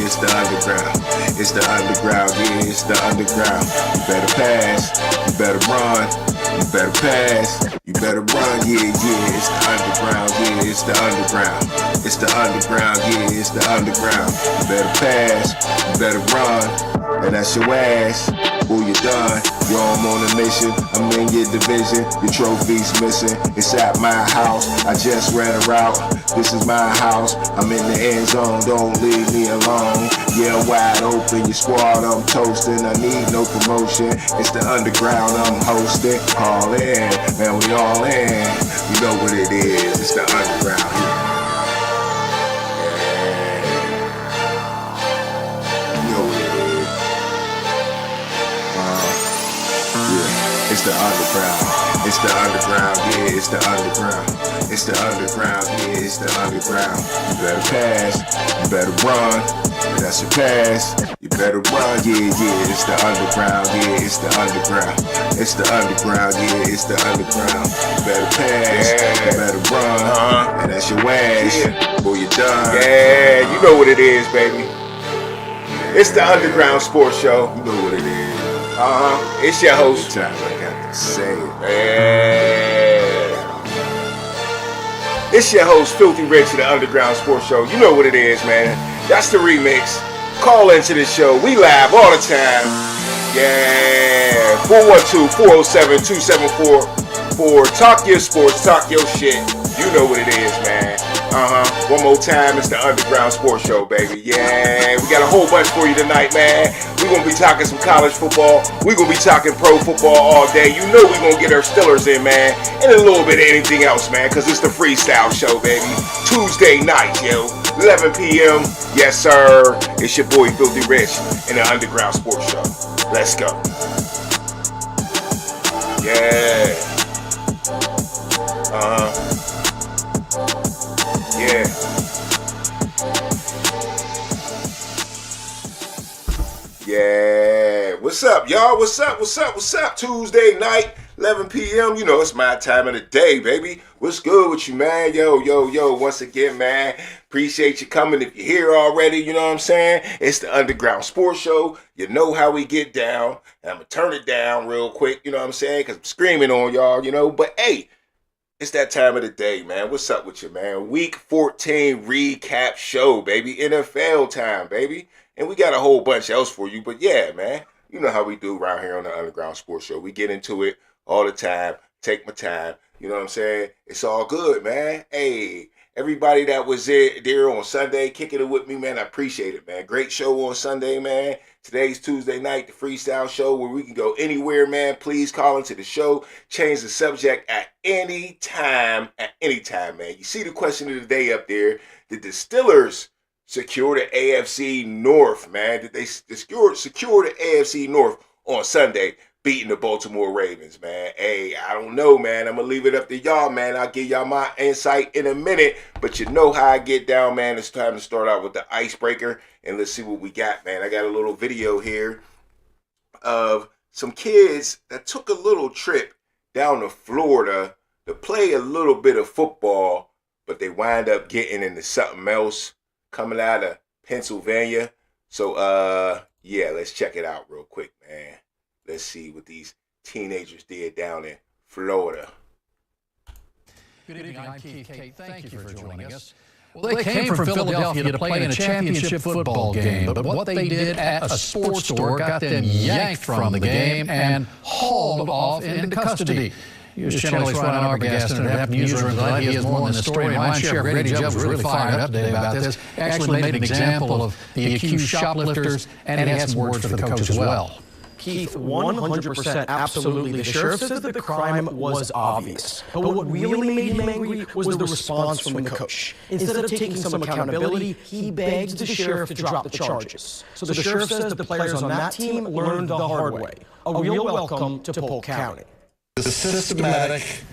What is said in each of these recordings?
it's the underground. It's the underground, yeah, it's the underground. You better pass, you better run, you better pass, you better run, yeah, yeah, it's the underground, yeah, it's the underground. It's the underground, yeah, it's the underground. You better pass, you better run, and that's your ass. Who you done? Yo, I'm on a mission, I'm in your division, your trophy's missing, it's at my house, I just ran a route, this is my house, I'm in the end zone, don't leave me alone, yeah, wide open, your squad, I'm toasting, I need no promotion, it's the underground, I'm hosting, call in, man, we all in, you know what it is, it's the underground, yeah. It's the underground, it's the underground, yeah, it's the underground. It's the underground, yeah, it's the underground. You better pass, you better run, that's your pass. You better run, yeah, yeah, it's the underground, yeah, it's the underground. It's the underground, yeah, it's the underground. You better pass, you better run, and that's your ass, boy, you done. Yeah, you know what it is, baby. It's the Underground Sports Show. You know what it is. It's your host. Times I got to say it. Yeah. It's your host, Filthy Rich of the Underground Sports Show. You know what it is, man. That's the remix. Call into the show. We live all the time. Yeah. 412-407-2744. Talk your sports. Talk your shit. You know what it is, man. One more time, it's the Underground Sports Show, baby. Yeah, we got a whole bunch for you tonight, man. We're going to be talking some college football. We're going to be talking pro football all day. You know we're going to get our Steelers in, man. And a little bit of anything else, man, because it's the Freestyle Show, baby. Tuesday night, yo. 11 p.m. Yes, sir. It's your boy, Filthy Rich, in the Underground Sports Show. Let's go. Yeah. Yeah. Yeah. What's up, y'all? What's up? What's up? What's up? Tuesday night, 11 p.m. You know, it's my time of the day, baby. What's good with you, man? Yo. Once again, man, appreciate you coming. If you're here already, you know what I'm saying? It's the Underground Sports Show. You know how we get down. And I'm going to turn it down real quick, you know what I'm saying? Because I'm screaming on y'all, you know. But, hey. It's that time of the day, man. What's up with you, man? Week 14 recap show, baby. NFL time, baby. And we got a whole bunch else for you. But yeah, man, you know how we do around here on the Underground Sports Show. We get into it all the time. Take my time. You know what I'm saying? It's all good, man. Hey, everybody that was there on Sunday, kicking it with me, man, I appreciate it, man. Great show on Sunday, man. Today's Tuesday night, the Freestyle Show, where we can go anywhere, man. Please call into the show. Change the subject at any time, man. You see the question of the day up there. Did the Steelers secure the AFC North, man? Did they secure the AFC North on Sunday, beating the Baltimore Ravens, man? Hey, I don't know, man. I'm going to leave it up to y'all, man. I'll give y'all my insight in a minute. But you know how I get down, man. It's time to start out with the icebreaker. And let's see what we got, man. I got a little video here of some kids that took a little trip down to Florida to play a little bit of football, but they wind up getting into something else coming out of Pennsylvania. So, yeah, let's check it out real quick, man. Let's see what these teenagers did down in Florida. Good evening, I'm Keith Tate. Thank you for joining us. Well, they came from Philadelphia to play in a championship football game, but what they did at a sports store got them yanked from the game and hauled off into custody. Here's Channel 8's Ron Arbogast in our newsroom tonight. He has more than the story. Line Sheriff Grady Jubbs was really fired up today about this. Actually made an example of the accused shoplifters, and he had some words for the coach as well. Keith, 100% absolutely. The sheriff says that the crime was obvious. But what really made him angry was the response from the coach. Instead of taking some accountability, he begged the sheriff to drop the charges. So the sheriff says the players on that team learned the hard way. A real welcome to Polk County. The systematic,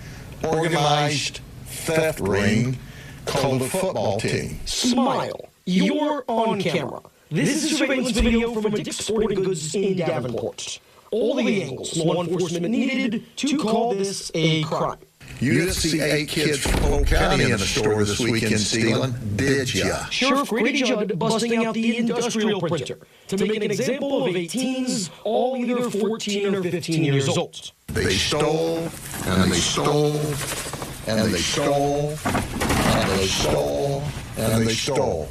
organized theft ring called a football team. Smile. You're on camera. This is surveillance video from a Dick's Sporting Goods in Davenport. All the angles law enforcement needed to call this a crime. You didn't see 8 kids from Polk County in the store this weekend stealing, did ya? Sheriff Grady Judd busting out the industrial printer to make an example of 8 teens, all either 14 or 15 years old. They stole, and they stole, and they stole, and they stole, and they stole.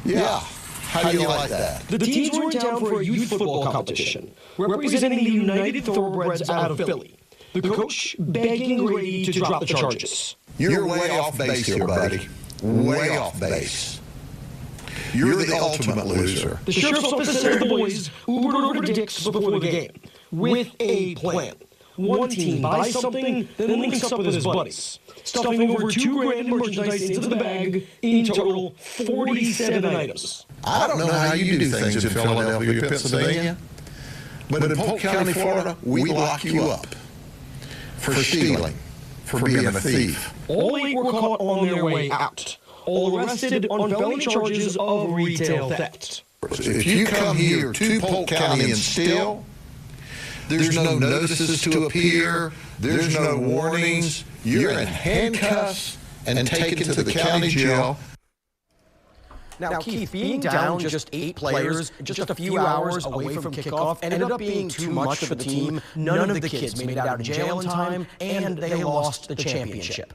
Yeah. How do you like that? The teens were in town for a youth football competition, representing the United Thoroughbreds out of Philly. The coach begging Grady to drop the charges. You're way off base here, buddy. Way off base. You're the ultimate loser. The sheriff's office said the boys Ubered over to Dick's before the game with a plan. One team buys something, then links up with his buddies, stuffing over $2,000 in merchandise into the bag. In total, 47 items. I don't know how you do things in Philadelphia, Pennsylvania, but in Polk County, Florida, we lock you up for stealing, for being a thief. All 8 were caught on their way out, all arrested on felony charges of retail theft. If you come here to Polk County and steal, there's no notices to appear, there's no warnings, you're in handcuffs and taken to the county jail. Now, Keith, being down just 8 players, just a few hours away from kickoff, ended up being too much for the team. None of the kids made it out of jail in time, and they lost the championship.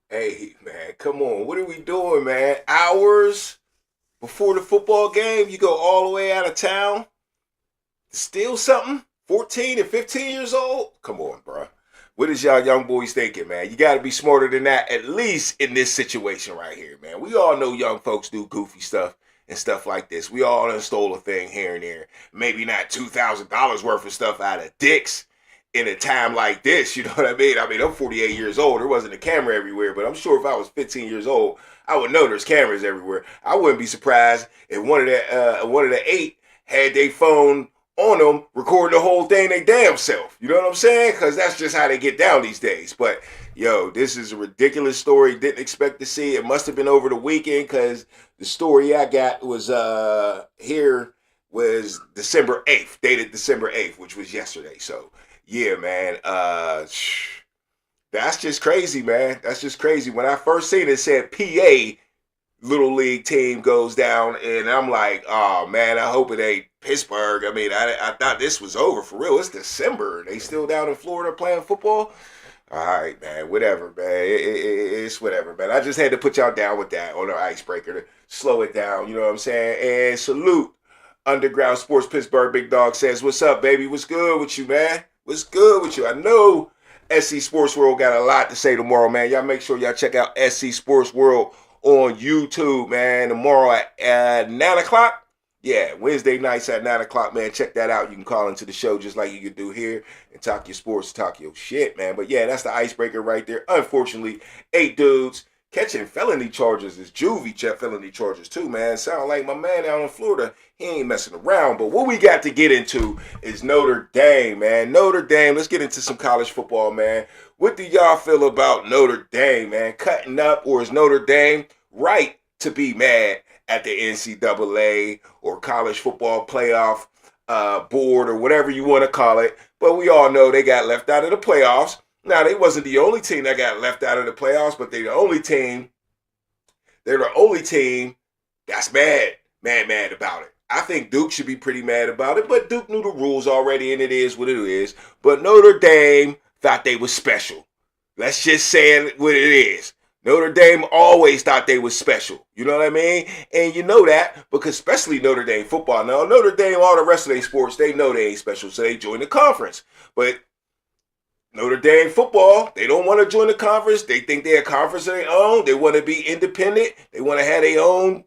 Hey, man, come on. What are we doing, man? Hours before the football game, you go all the way out of town to steal something? 14 and 15 years old? Come on, bro. What is y'all young boys thinking, man? You got to be smarter than that, at least in this situation right here, man. We all know young folks do goofy stuff and stuff like this. We all done stole a thing here and there. Maybe not $2,000 worth of stuff out of Dick's in a time like this, you know what I mean? I mean, I'm 48 years old. There wasn't a camera everywhere, but I'm sure if I was 15 years old, I would know there's cameras everywhere. I wouldn't be surprised if one of the 8 had their phone on them, recording the whole thing they damn self. You know what I'm saying? Because that's just how they get down these days. But, yo, this is a ridiculous story. Didn't expect to see. It must have been over the weekend because the story I got was here was December 8th, dated December 8th, which was yesterday. So, yeah, man, that's just crazy, man. That's just crazy. When I first seen it, it said PA Little League team goes down, and I'm like, oh, man, I hope it ain't Pittsburgh. I mean, I thought this was over for real. It's December. They still down in Florida playing football? All right, man, whatever, man. It's whatever, man. I just had to put y'all down with that on the icebreaker to slow it down, you know what I'm saying? And salute Underground Sports Pittsburgh. Big Dog says, what's up, baby? What's good with you, man? What's good with you? I know SC Sports World got a lot to say tomorrow, man. Y'all make sure y'all check out SC Sports World on YouTube, man, tomorrow at 9 o'clock. Yeah, Wednesday nights at 9 o'clock, man. Check that out. You can call into the show just like you can do here and talk your sports, talk your shit, man. But yeah, that's the icebreaker right there. Unfortunately, 8 dudes catching felony charges. Is juvie felony charges too, man. Sound like my man out in Florida. He ain't messing around. But what we got to get into is Notre Dame, man. Notre Dame. Let's get into some college football, man. What do y'all feel about Notre Dame, man? Cutting up, or is Notre Dame right to be mad at the NCAA or college football playoff board or whatever you want to call it? But we all know they got left out of the playoffs. Now, they wasn't the only team that got left out of the playoffs, but they're the only team that's mad about it. I think Duke should be pretty mad about it, but Duke knew the rules already, and it is what it is. But Notre Dame thought they was special. Let's just say it what it is. Notre Dame always thought they was special. You know what I mean? And you know that because especially Notre Dame football. Now, Notre Dame, all the rest of their sports, they know they ain't special, so they join the conference. But Notre Dame football, they don't want to join the conference. They think they're a conference of their own. They want to be independent. They want to have their own,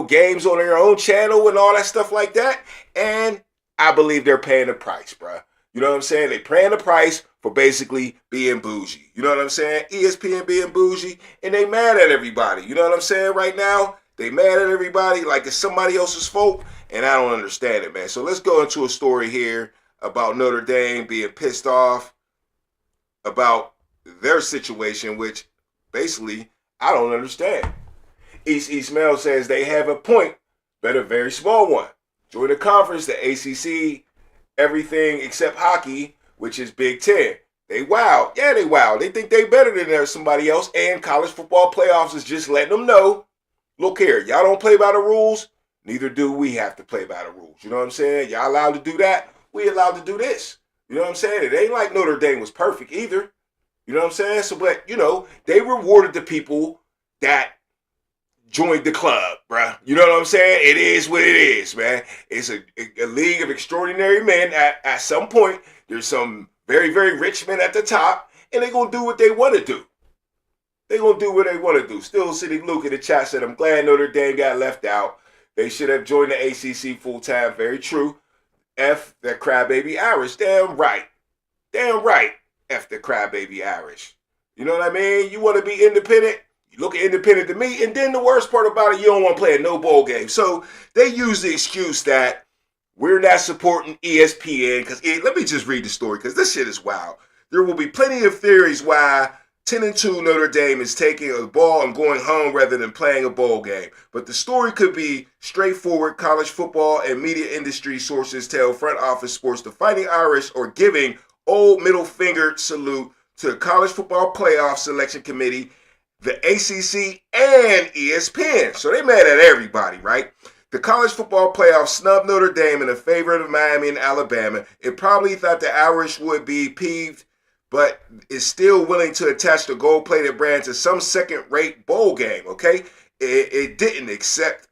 games on their own channel and all that stuff like that. And I believe they're paying the price, bro. You know what I'm saying? They're paying the price for basically being bougie. You know what I'm saying? ESPN being bougie, and they mad at everybody. You know what I'm saying? Right now, they mad at everybody like it's somebody else's fault, and I don't understand it, man. So let's go into a story here about Notre Dame being pissed off about their situation, which basically I don't understand. East Mel says they have a point, but a very small one. Join the conference, the ACC, everything except hockey, which is Big Ten. They wild. Yeah, they wild. They think they better than somebody else. And college football playoffs is just letting them know, look here, y'all don't play by the rules. Neither do we have to play by the rules. You know what I'm saying? Y'all allowed to do that. We allowed to do this. You know what I'm saying? It ain't like Notre Dame was perfect either. You know what I'm saying? So, but, they rewarded the people that joined the club, bruh. You know what I'm saying? It is what it is, man. It's a league of extraordinary men. At some point, there's some very, very rich men at the top, and they're going to do what they want to do. They're going to do what they want to do. Still City Luke in the chat said, I'm glad Notre Dame got left out. They should have joined the ACC full-time. Very true. F that crybaby Irish. Damn right. Damn right. F the crybaby Irish. You know what I mean? You want to be independent? You look independent to me. And then the worst part about it, you don't want to play a no bowl game. So they use the excuse that we're not supporting ESPN. Because let me just read the story because this shit is wild. There will be plenty of theories why 10-2 Notre Dame is taking a ball and going home rather than playing a bowl game. But the story could be straightforward. College football and media industry sources tell front office sports the Fighting Irish are giving old middle finger salute to the College Football Playoff Selection Committee, the ACC, and ESPN. So they mad at everybody, right? The College Football Playoff snubbed Notre Dame in favor of Miami and Alabama. It probably thought the Irish would be peeved, but is still willing to attach the gold-plated brand to some second-rate bowl game, okay? It didn't accept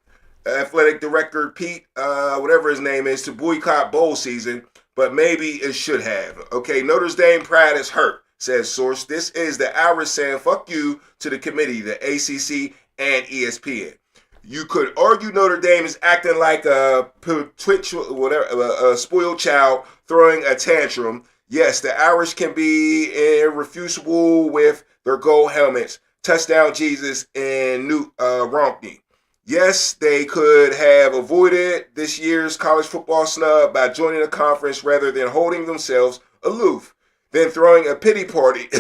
athletic director Pete, whatever his name is, to boycott bowl season, but maybe it should have. Okay, Notre Dame pride is hurt, says source. This is the Irish saying fuck you to the committee, the ACC and ESPN. You could argue Notre Dame is acting like a a spoiled child throwing a tantrum. Yes, the Irish can be irrefutable with their gold helmets. Touchdown Jesus and Newt Ronkney. Yes, they could have avoided this year's college football snub by joining a conference rather than holding themselves aloof, then throwing a pity party,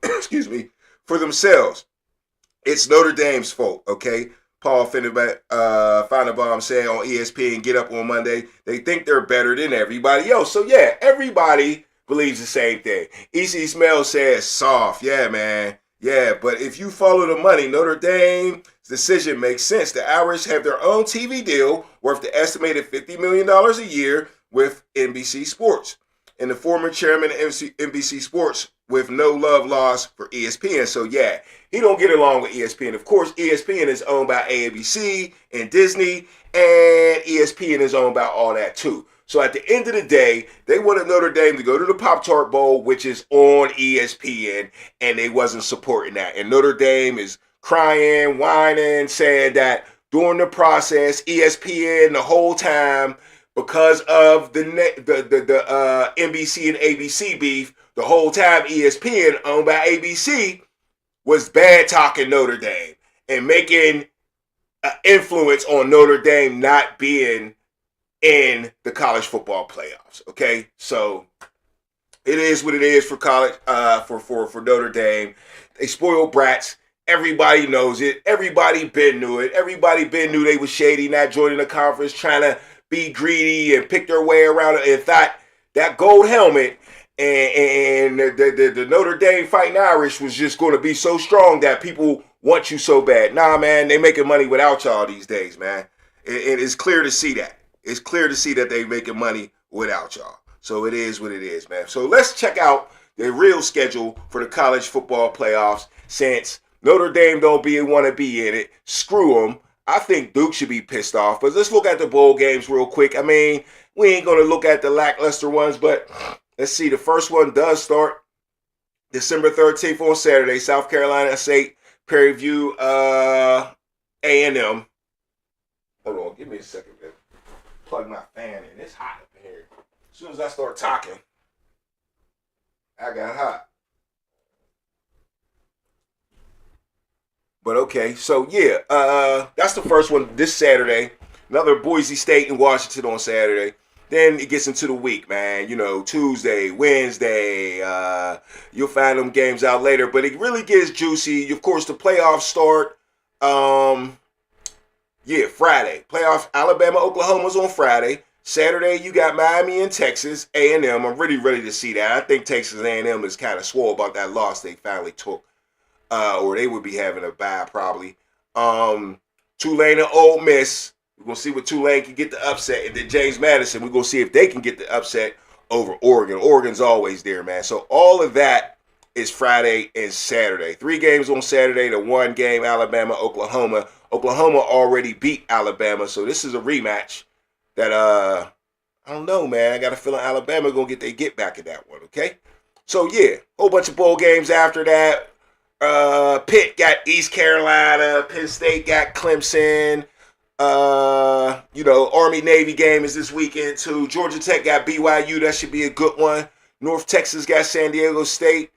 excuse me, for themselves. It's Notre Dame's fault, okay? Paul Feinbaum saying on ESPN Get Up on Monday, they think they're better than everybody else. So yeah, everybody believes the same thing. EC Smell says soft. Yeah, man. Yeah, but if you follow the money, Notre Dame's decision makes sense. The Irish have their own TV deal worth the estimated $50 million a year with NBC Sports. And the former chairman of NBC Sports with no love lost for ESPN. So yeah, he don't get along with ESPN. Of course, ESPN is owned by ABC and Disney, and ESPN is owned by all that too. So at the end of the day, they wanted Notre Dame to go to the Pop-Tart Bowl, which is on ESPN, and they wasn't supporting that. And Notre Dame is crying, whining, saying that during the process, ESPN the whole time, because of the NBC and ABC beef, the whole time ESPN, owned by ABC, was bad talking Notre Dame and making an influence on Notre Dame not being in the college football playoffs. Okay, so it is what it is for college. For Notre Dame, they spoiled brats. Everybody knows it. Everybody been knew it. Everybody been knew they was shady, not joining the conference, trying to be greedy and pick their way around it, and thought that gold helmet and the Notre Dame Fighting Irish was just going to be so strong that people want you so bad. Nah, man, they making money without y'all these days, man. It is clear to see that. It's clear to see that they making money without y'all. So it is what it is, man. So let's check out the real schedule for the college football playoffs. Since Notre Dame don't want to be in it, screw them. I think Duke should be pissed off. But let's look at the bowl games real quick. I mean, we ain't going to look at the lackluster ones, but let's see. The first one does start December 13th on Saturday. South Carolina State, Prairie View, A&M. Hold on, give me a second, man. Plug my fan in. It's hot up in here. As soon as I start talking, I got hot. But okay, so yeah, that's the first one this Saturday. Another Boise State and Washington on Saturday. Then it gets into the week, man. You know, Tuesday, Wednesday. You'll find them games out later, but it really gets juicy. Of course, the playoffs start. Friday. Playoff Alabama, Oklahoma's on Friday. Saturday, you got Miami and Texas A&M. I'm really ready to see that. I think Texas A&M is kind of swole about that loss they finally took, or they would be having a bye probably. Tulane and Ole Miss. We're going to see what Tulane can get the upset. And then James Madison, we're going to see if they can get the upset over Oregon. Oregon's always there, man. So all of that is Friday and Saturday. 3 games on Saturday, the 1 game, Alabama, Oklahoma. Oklahoma already beat Alabama, so this is a rematch that, I don't know, man. I got a feeling Alabama going to get back in that one, okay? So, yeah, whole bunch of bowl games after that. Pitt got East Carolina. Penn State got Clemson. Army-Navy game is this weekend, too. Georgia Tech got BYU. That should be a good one. North Texas got San Diego State.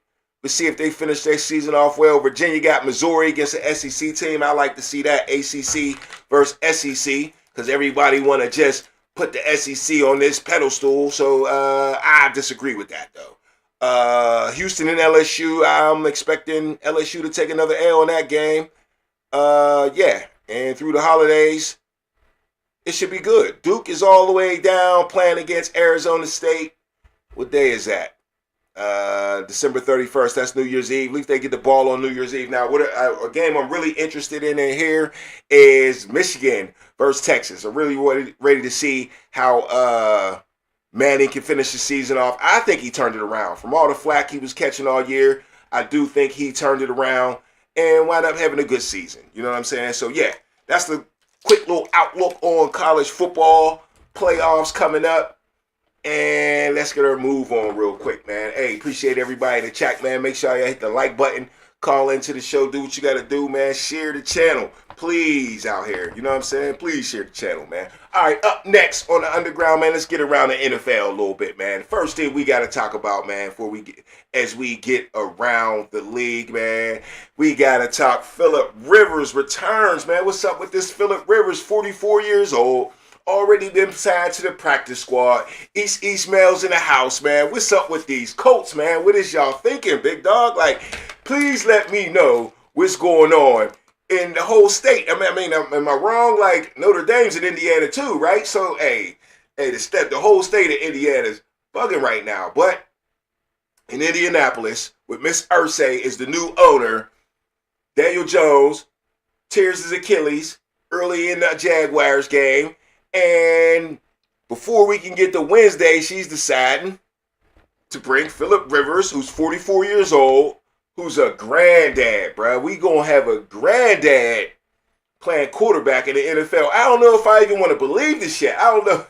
Let's see if they finish their season off well. Virginia got Missouri against the SEC team. I like to see that, ACC versus SEC, because everybody want to just put the SEC on this pedestal. So I disagree with that, though. Houston and LSU, I'm expecting LSU to take another L in that game. And through the holidays, it should be good. Duke is all the way down playing against Arizona State. What day is that? December 31st. That's New Year's Eve. At least they get the ball on New Year's Eve. Now, a game I'm really interested in here is Michigan versus Texas. I'm really ready to see how Manning can finish the season off. I think he turned it around. From all the flack he was catching all year, I do think he turned it around and wound up having a good season. You know what I'm saying? So, yeah, that's the quick little outlook on college football playoffs coming up. And let's get our move on real quick, man. Hey, appreciate everybody in the chat, man. Make sure you hit the like button. Call into the show. Do what you got to do, man. Share the channel. Please, out here. You know what I'm saying? Please share the channel, man. All right, up next on the Underground, man, let's get around the NFL a little bit, man. First thing we got to talk about, man, as we get around the league, man, we got to talk Phillip Rivers returns, man. What's up with this Phillip Rivers, 44 years old? Already been signed to the practice squad. East Mail's in the house, man. What's up with these Colts, man? What is y'all thinking, big dog? Like, please let me know what's going on in the whole state. I mean, am I wrong? Like, Notre Dame's in Indiana too, right? So, the whole state of Indiana's bugging right now. But in Indianapolis, with Miss Irsay is the new owner, Daniel Jones tears his Achilles early in the Jaguars game. And before we can get to Wednesday, she's deciding to bring Phillip Rivers, who's 44 years old, who's a granddad, bro. We gonna have a granddad playing quarterback in the NFL. I don't know if I even want to believe this shit. I don't know.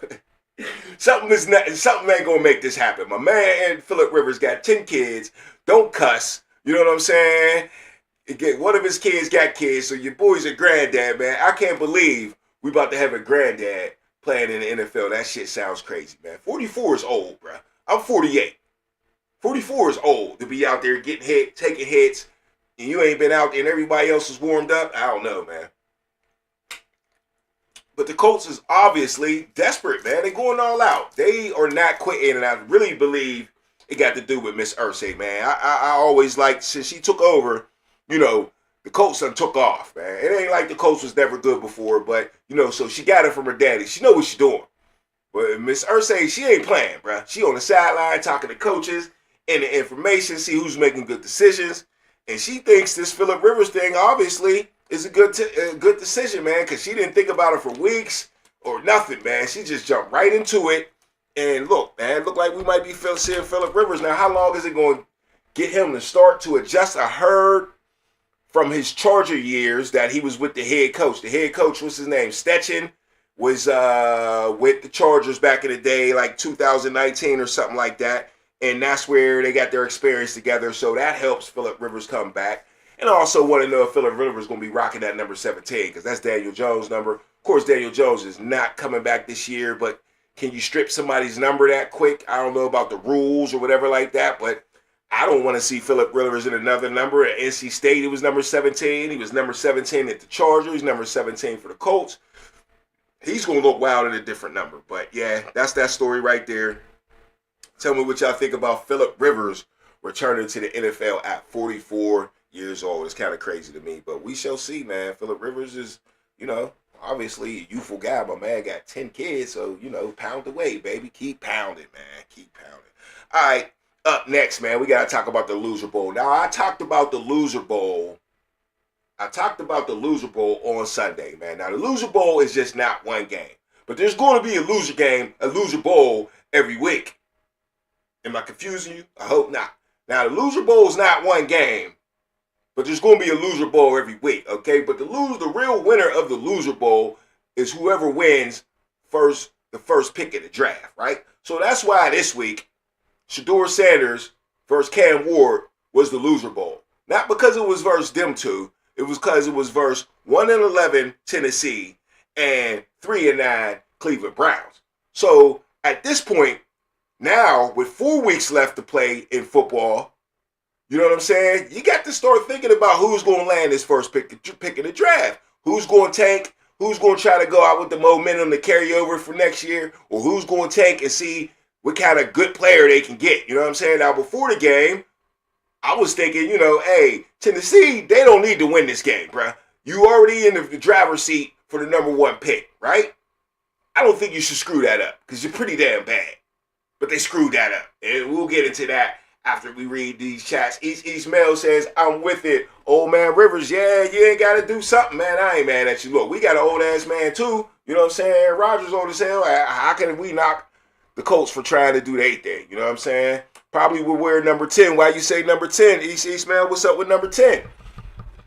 Something ain't gonna make this happen. My man Phillip Rivers got 10 kids. Don't cuss. You know what I'm saying? One of his kids got kids, so your boy's a granddad, man. I can't believe we about to have a granddad playing in the NFL. That shit sounds crazy, man. 44 is old, bro. I'm 48. 44 is old to be out there getting hit, taking hits, and you ain't been out there and everybody else is warmed up. I don't know, man. But the Colts is obviously desperate, man. They're going all out. They are not quitting, and I really believe it got to do with Miss Irsay, man. I always liked, since she took over, the Colts done took off, man. It ain't like the Colts was never good before, but, so she got it from her daddy. She know what she's doing. But Miss Irsay, she ain't playing, bro. She on the sideline talking to coaches and the information, see who's making good decisions. And she thinks this Phillip Rivers thing, obviously, is a good decision, man, because she didn't think about it for weeks or nothing, man. She just jumped right into it. And look, man, look like we might be seeing Phillip Rivers. Now, how long is it going to get him to start to adjust? I heard from his Charger years that he was with the head coach. The head coach, what's his name? Stetchen was with the Chargers back in the day, like 2019 or something like that. And that's where they got their experience together. So that helps Phillip Rivers come back. And I also want to know if Phillip Rivers is going to be rocking that number 17, because that's Daniel Jones' number. Of course, Daniel Jones is not coming back this year, but can you strip somebody's number that quick? I don't know about the rules or whatever like that, but I don't want to see Phillip Rivers in another number. At NC State, he was number 17. He was number 17 at the Chargers. He's number 17 for the Colts. He's going to look wild at a different number. But, yeah, that's that story right there. Tell me what y'all think about Phillip Rivers returning to the NFL at 44 years old. It's kind of crazy to me. But we shall see, man. Phillip Rivers is, Obviously, a youthful guy. My man got 10 kids, so, pound away, baby. Keep pounding, man. Keep pounding. All right, up next, man, we got to talk about the Loser Bowl. Now, I talked about the Loser Bowl on Sunday, man. Now, the Loser Bowl is just not one game. But there's going to be a Loser Bowl every week. Am I confusing you? I hope not. Now, the Loser Bowl is not one game, but there's going to be a Loser Bowl every week, okay? But the real winner of the Loser Bowl is whoever wins the first pick of the draft, right? So that's why this week, Shedeur Sanders versus Cam Ward was the Loser Bowl. Not because it was versus them two. It was because it was versus 1-11 Tennessee and 3-9 Cleveland Browns. So at this point, now with 4 weeks left to play in football, you know what I'm saying? You got to start thinking about who's going to land this first pick in the draft. Who's going to tank? Who's going to try to go out with the momentum to carry over for next year? Or who's going to tank and see what kind of good player they can get? You know what I'm saying? Now, before the game, I was thinking, hey, Tennessee, they don't need to win this game, bruh. You already in the driver's seat for the number 1 pick, right? I don't think you should screw that up because you're pretty damn bad. But they screwed that up. And we'll get into that after we read these chats. East Mail says, I'm with it. Old man Rivers, yeah, you ain't got to do something, man. I ain't mad at you. Look, we got an old-ass man, too. You know what I'm saying? Aaron Rodgers old as hell. How can we knock the Colts for trying to do their thing? You know what I'm saying? Probably would wear number 10. Why you say number 10? East Mail, what's up with number 10?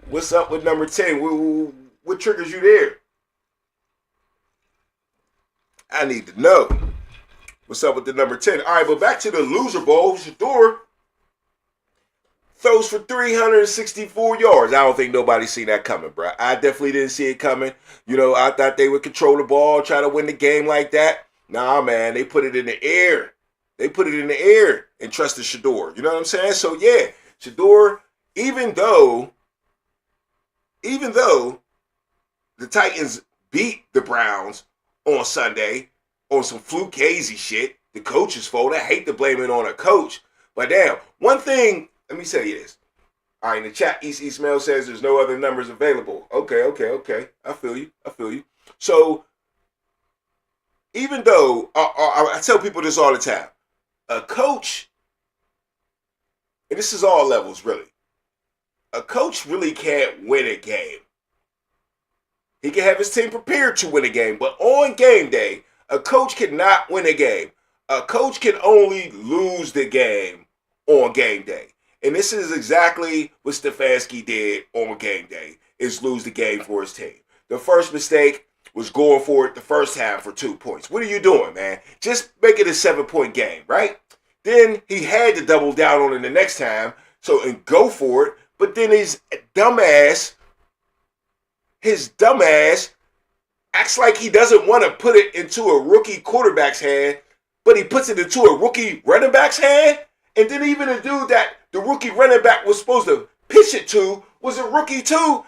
What's up with number 10? What triggers you there? I need to know. What's up with the number 10? All right, but back to the Loser Bowl. Shedeur throws for 364 yards. I don't think nobody seen that coming, bro. I definitely didn't see it coming. I thought they would control the ball, try to win the game like that. Nah, man, they put it in the air. They put it in the air and trusted Shedeur. You know what I'm saying? So, yeah, Shedeur, even though the Titans beat the Browns on Sunday on some fluke hazy shit, the coach's fault. I hate to blame it on a coach. But damn, one thing, let me tell you this. All right, in the chat, East Mail says there's no other numbers available. Okay. I feel you. So, even though, I tell people this all the time, a coach, and this is all levels really, a coach really can't win a game. He can have his team prepared to win a game, but on game day, a coach cannot win a game. A coach can only lose the game on game day. And this is exactly what Stefanski did on game day, is lose the game for his team. The first mistake was going for it the first half for 2 points. What are you doing, man? Just make it a 7-point game, right? Then he had to double down on it the next time, and go for it. But then his dumbass acts like he doesn't want to put it into a rookie quarterback's hand, but he puts it into a rookie running back's hand. And then even the dude that the rookie running back was supposed to pitch it to was a rookie too.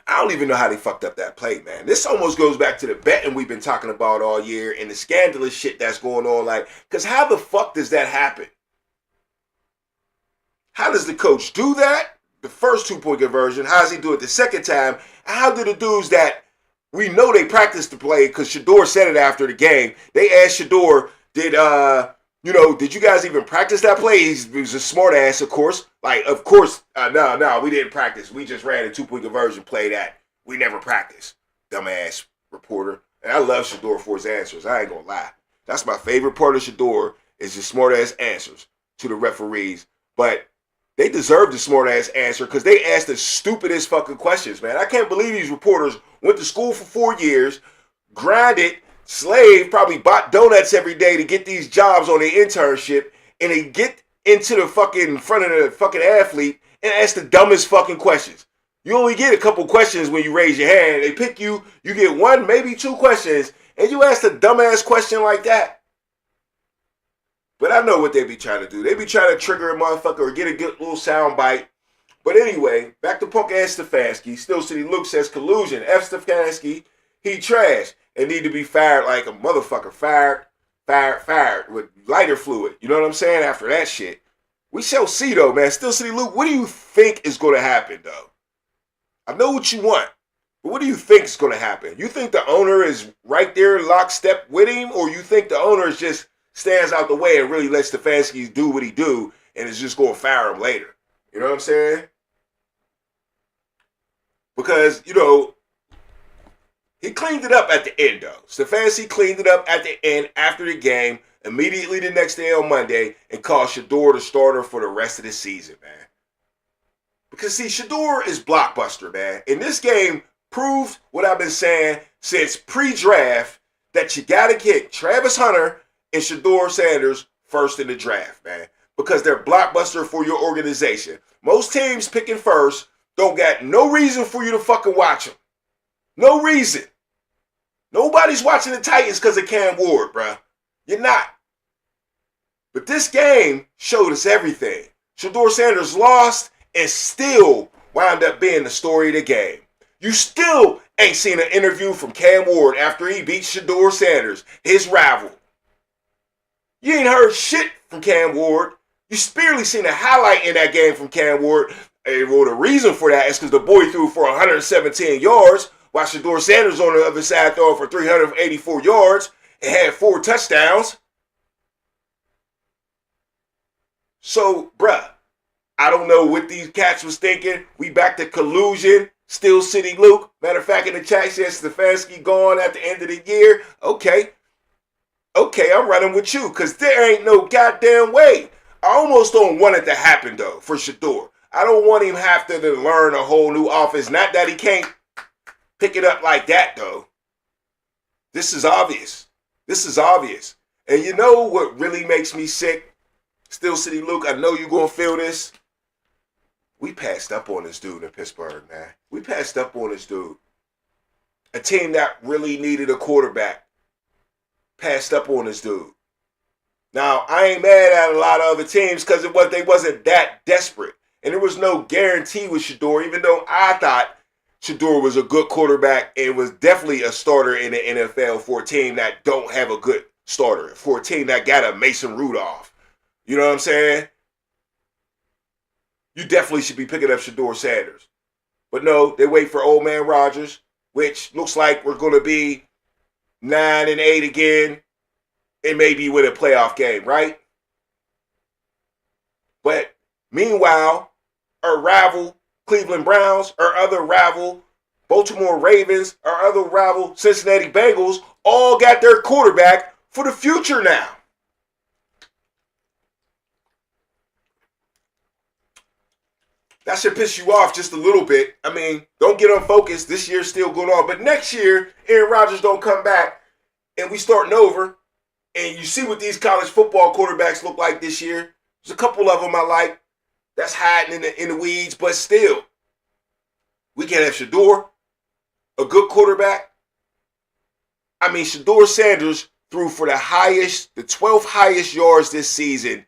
I don't even know how they fucked up that play, man. This almost goes back to the betting we've been talking about all year and the scandalous shit that's going on. Because how the fuck does that happen? How does the coach do that? The first 2-point conversion. How does he do it the second time? How do the dudes that we know they practiced the play, because Shedeur said it after the game. They asked Shedeur, did you guys even practice that play? He was a smart ass, of course. No, we didn't practice. We just ran a 2-point conversion play that we never practiced. Dumbass reporter. And I love Shedeur for his answers. I ain't gonna lie. That's my favorite part of Shedeur is his smart ass answers to the referees. But they deserve the smart ass answer because they asked the stupidest fucking questions, man. I can't believe these reporters went to school for 4 years, grinded, slaved, probably bought donuts every day to get these jobs on their internship, and they get into the fucking front of the fucking athlete and ask the dumbest fucking questions. You only get a couple questions when you raise your hand. They pick you, you get 1, maybe 2 questions, and you ask a dumbass question like that. But I know what they be trying to do. They be trying to trigger a motherfucker or get a good little sound bite. But anyway, back to punk ass Stefanski. Still City Luke says collusion. F Stefanski, he trash and need to be fired like a motherfucker. Fired with lighter fluid. You know what I'm saying? After that shit. We shall see though, man. Still City Luke, what do you think is going to happen though? I know what you want, but what do you think is going to happen? You think the owner is right there lockstep with him, or you think the owner is just stands out the way and really lets Stefanski do what he do and is just going to fire him later? You know what I'm saying? Because, you know, he cleaned it up at the end, though. Stefanski cleaned it up at the end after the game, immediately the next day on Monday, and called Shedeur the starter for the rest of the season, man. Because, see, Shedeur is blockbuster, man. And this game proved what I've been saying since pre-draft, that you got to kick Travis Hunter and Shedeur Sanders first in the draft, man. Because they're blockbuster for your organization. Most teams picking first don't got no reason for you to fucking watch them. No reason. Nobody's watching the Titans because of Cam Ward, bro. You're not. But this game showed us everything. Shedeur Sanders lost and still wound up being the story of the game. You still ain't seen an interview from Cam Ward after he beat Shedeur Sanders, his rival. You ain't heard shit from Cam Ward. You barely seen a highlight in that game from Cam Ward. And well, the reason for that is because the boy threw for 117 yards, while Shedeur Sanders on the other side throwing for 384 yards and had 4 touchdowns. So, bruh, I don't know what these cats was thinking. We back to collusion. Still City Luke. Matter of fact, in the chat says Stefanski gone at the end of the year. Okay, I'm running with you because there ain't no goddamn way. I almost don't want it to happen, though, for Shedeur. I don't want him have to learn a whole new offense. Not that he can't pick it up like that, though. This is obvious. And you know what really makes me sick? Still City Luke, I know you're going to feel this. We passed up on this dude in Pittsburgh, man. We passed up on this dude. A team that really needed a quarterback passed up on this dude. Now, I ain't mad at a lot of other teams because they wasn't that desperate. And there was no guarantee with Shedeur, even though I thought Shedeur was a good quarterback and was definitely a starter in the NFL for a team that don't have a good starter, for a team that got a Mason Rudolph. You know what I'm saying? You definitely should be picking up Shedeur Sanders. But no, they wait for old man Rodgers, which looks like we're going to be 9-8 again and maybe win a playoff game, right? But meanwhile, our rival Cleveland Browns, our other rival Baltimore Ravens, our other rival Cincinnati Bengals all got their quarterback for the future now. That should piss you off just a little bit. I mean, don't get unfocused. This year's still going on. But next year, Aaron Rodgers don't come back and we starting over. And you see what these college football quarterbacks look like this year. There's a couple of them I like. That's hiding in the weeds. But still, we can have Shedeur, a good quarterback. I mean, Shedeur Sanders threw for the 12th highest yards this season.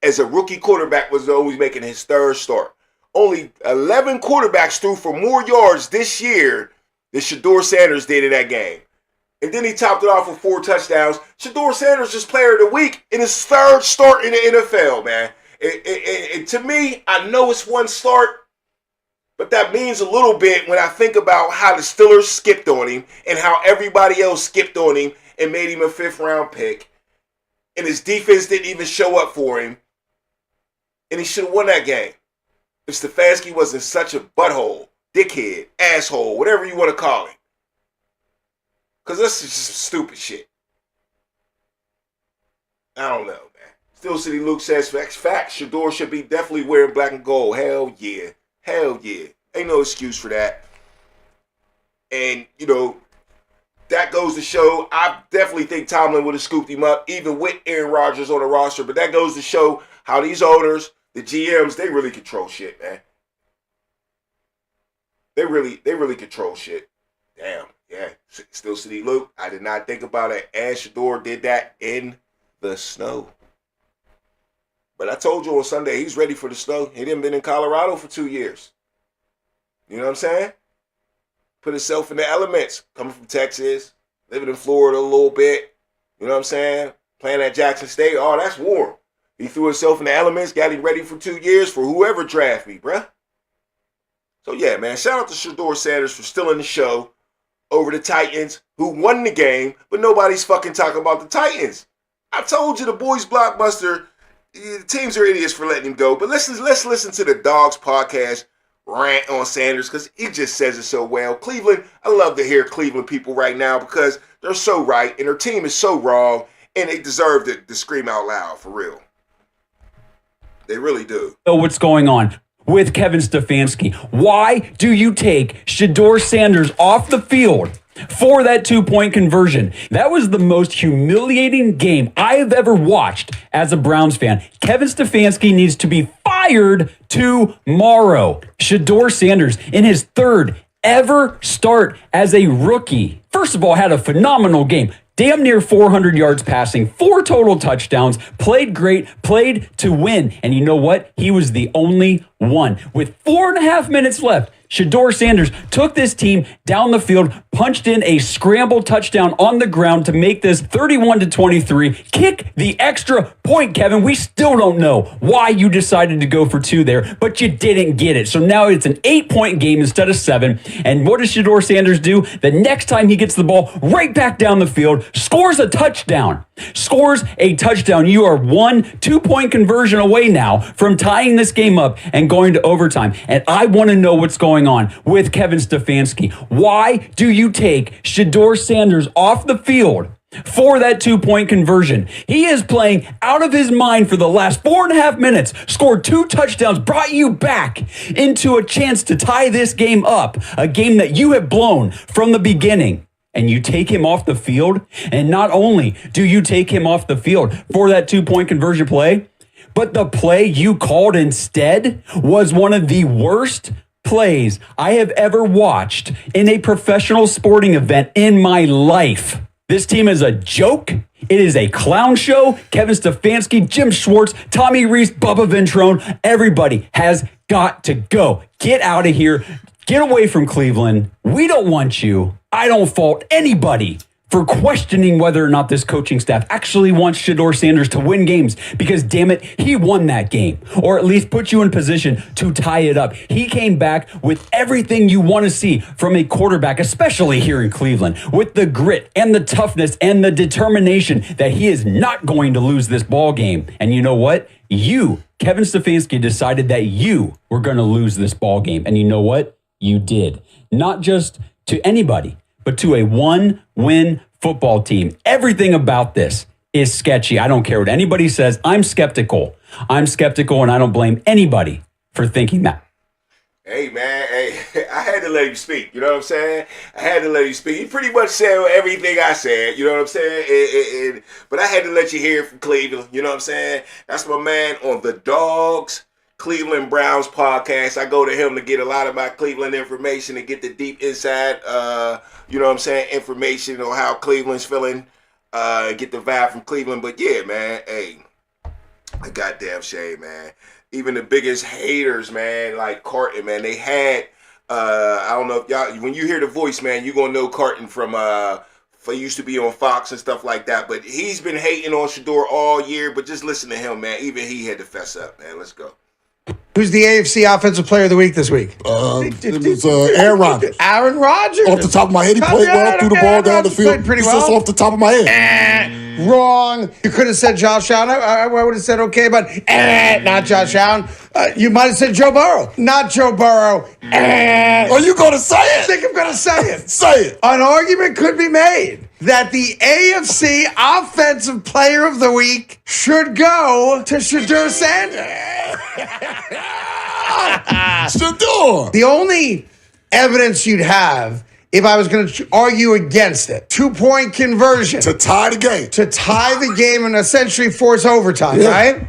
As a rookie quarterback was always making his third start. Only 11 quarterbacks threw for more yards this year than Shedeur Sanders did in that game. And then he topped it off with 4 touchdowns. Shedeur Sanders is player of the week in his third start in the NFL, man. And to me, I know it's one start, but that means a little bit when I think about how the Steelers skipped on him and how everybody else skipped on him and made him a 5th-round pick. And his defense didn't even show up for him. And he should have won that game if Stefanski wasn't such a butthole, dickhead, asshole, whatever you want to call him. Because this is just stupid shit. I don't know, man. Still City Luke says, facts, Shedeur should be definitely wearing black and gold. Hell yeah. Ain't no excuse for that. And, you know, that goes to show, I definitely think Tomlin would have scooped him up, even with Aaron Rodgers on the roster. But that goes to show how these owners, the GMs, they really control shit, man. They really control shit. Damn, yeah. Still City Luke. I did not think about it. And Shedeur did that in the snow. But I told you on Sunday, he's ready for the snow. He didn't been in Colorado for 2 years. You know what I'm saying? Put himself in the elements. Coming from Texas, living in Florida a little bit. You know what I'm saying? Playing at Jackson State. Oh, that's warm. He threw himself in the elements, got him ready for 2 years for whoever draft me, bruh. So yeah, man, shout out to Shedeur Sanders for stealing the show over the Titans, who won the game, but nobody's fucking talking about the Titans. I told you the boys blockbuster, the teams are idiots for letting him go. But let's listen to the Dogs podcast rant on Sanders because he just says it so well. Cleveland, I love to hear Cleveland people right now because they're so right and their team is so wrong and they deserve to scream out loud for real. They really do. Know what's going on with Kevin Stefanski. Why do you take Shedeur Sanders off the field for that 2-point conversion? That was the most humiliating game I have ever watched as a Browns fan. Kevin Stefanski needs to be fired tomorrow. Shedeur Sanders, in his third ever start as a rookie, first of all, had a phenomenal game. Damn near 400 yards passing, 4 total touchdowns, played great, played to win. And you know what? He was the only one. With 4.5 minutes left, Shedeur Sanders took this team down the field, punched in a scramble touchdown on the ground to make this 31-23. Kick the extra point, Kevin. We still don't know why you decided to go for 2 there, but you didn't get it. So now it's an 8-point game instead of 7. And what does Shedeur Sanders do? The next time he gets the ball right back down the field, scores a touchdown. Scores a touchdown. You are 1 2-point conversion away now from tying this game up and going to overtime. And I want to know what's going on with Kevin Stefanski. Why do you take Shedeur Sanders off the field for that 2-point conversion? He is playing out of his mind for the last 4.5 minutes, scored 2 touchdowns, brought you back into a chance to tie this game up, a game that you have blown from the beginning. And you take him off the field. And not only do you take him off the field for that 2-point conversion play, but the play you called instead was one of the worst plays I have ever watched in a professional sporting event in my life. This team is a joke. It is a clown show. Kevin Stefanski, Jim Schwartz, Tommy Rees, Bubba Ventrone, everybody has got to go. Get out of here. Get away from Cleveland. We don't want you. I don't fault anybody for questioning whether or not this coaching staff actually wants Shedeur Sanders to win games because, damn it, he won that game, or at least put you in position to tie it up. He came back with everything you want to see from a quarterback, especially here in Cleveland, with the grit and the toughness and the determination that he is not going to lose this ball game. And you know what? You, Kevin Stefanski, decided that you were going to lose this ball game. And you know what? You did. Not just to anybody, but to a 1-win football team. Everything about this is sketchy. I don't care what anybody says. I'm skeptical. And I don't blame anybody for thinking that. Hey, man, I had to let him speak, you know what I'm saying? I had to let him speak. He pretty much said everything I said, you know what I'm saying? But I had to let you hear it from Cleveland, you know what I'm saying? That's my man on the Dogs Cleveland Browns podcast. I go to him to get a lot of my Cleveland information and get the deep inside, you know what I'm saying, information on how Cleveland's feeling, get the vibe from Cleveland. But yeah, man, hey, a goddamn shame, man. Even the biggest haters, man, like Carton, man, they had, I don't know if y'all, when you hear the voice, man, you're going to know Carton from, he used to be on Fox and stuff like that. But he's been hating on Shedeur all year. But just listen to him, man. Even he had to fess up, man. Let's go. Who's the AFC Offensive Player of the Week this week? It was Aaron Rodgers. Aaron Rodgers. Off the top of my head, he played well, threw the ball down the field. Pretty It's well. just off the top of my head. Wrong. You could have said Josh Allen. I would have said okay, but not Josh Allen. You might have said Joe Burrow. Not Joe Burrow. Are you going to say I it? think I'm going to say it. Say it. An argument could be made that the AFC Offensive Player of the Week should go to Shedeur Sanders. Shedeur. The only evidence you'd have if I was going to argue against it, 2-point conversion. To tie the game. To tie the game and essentially force overtime, right?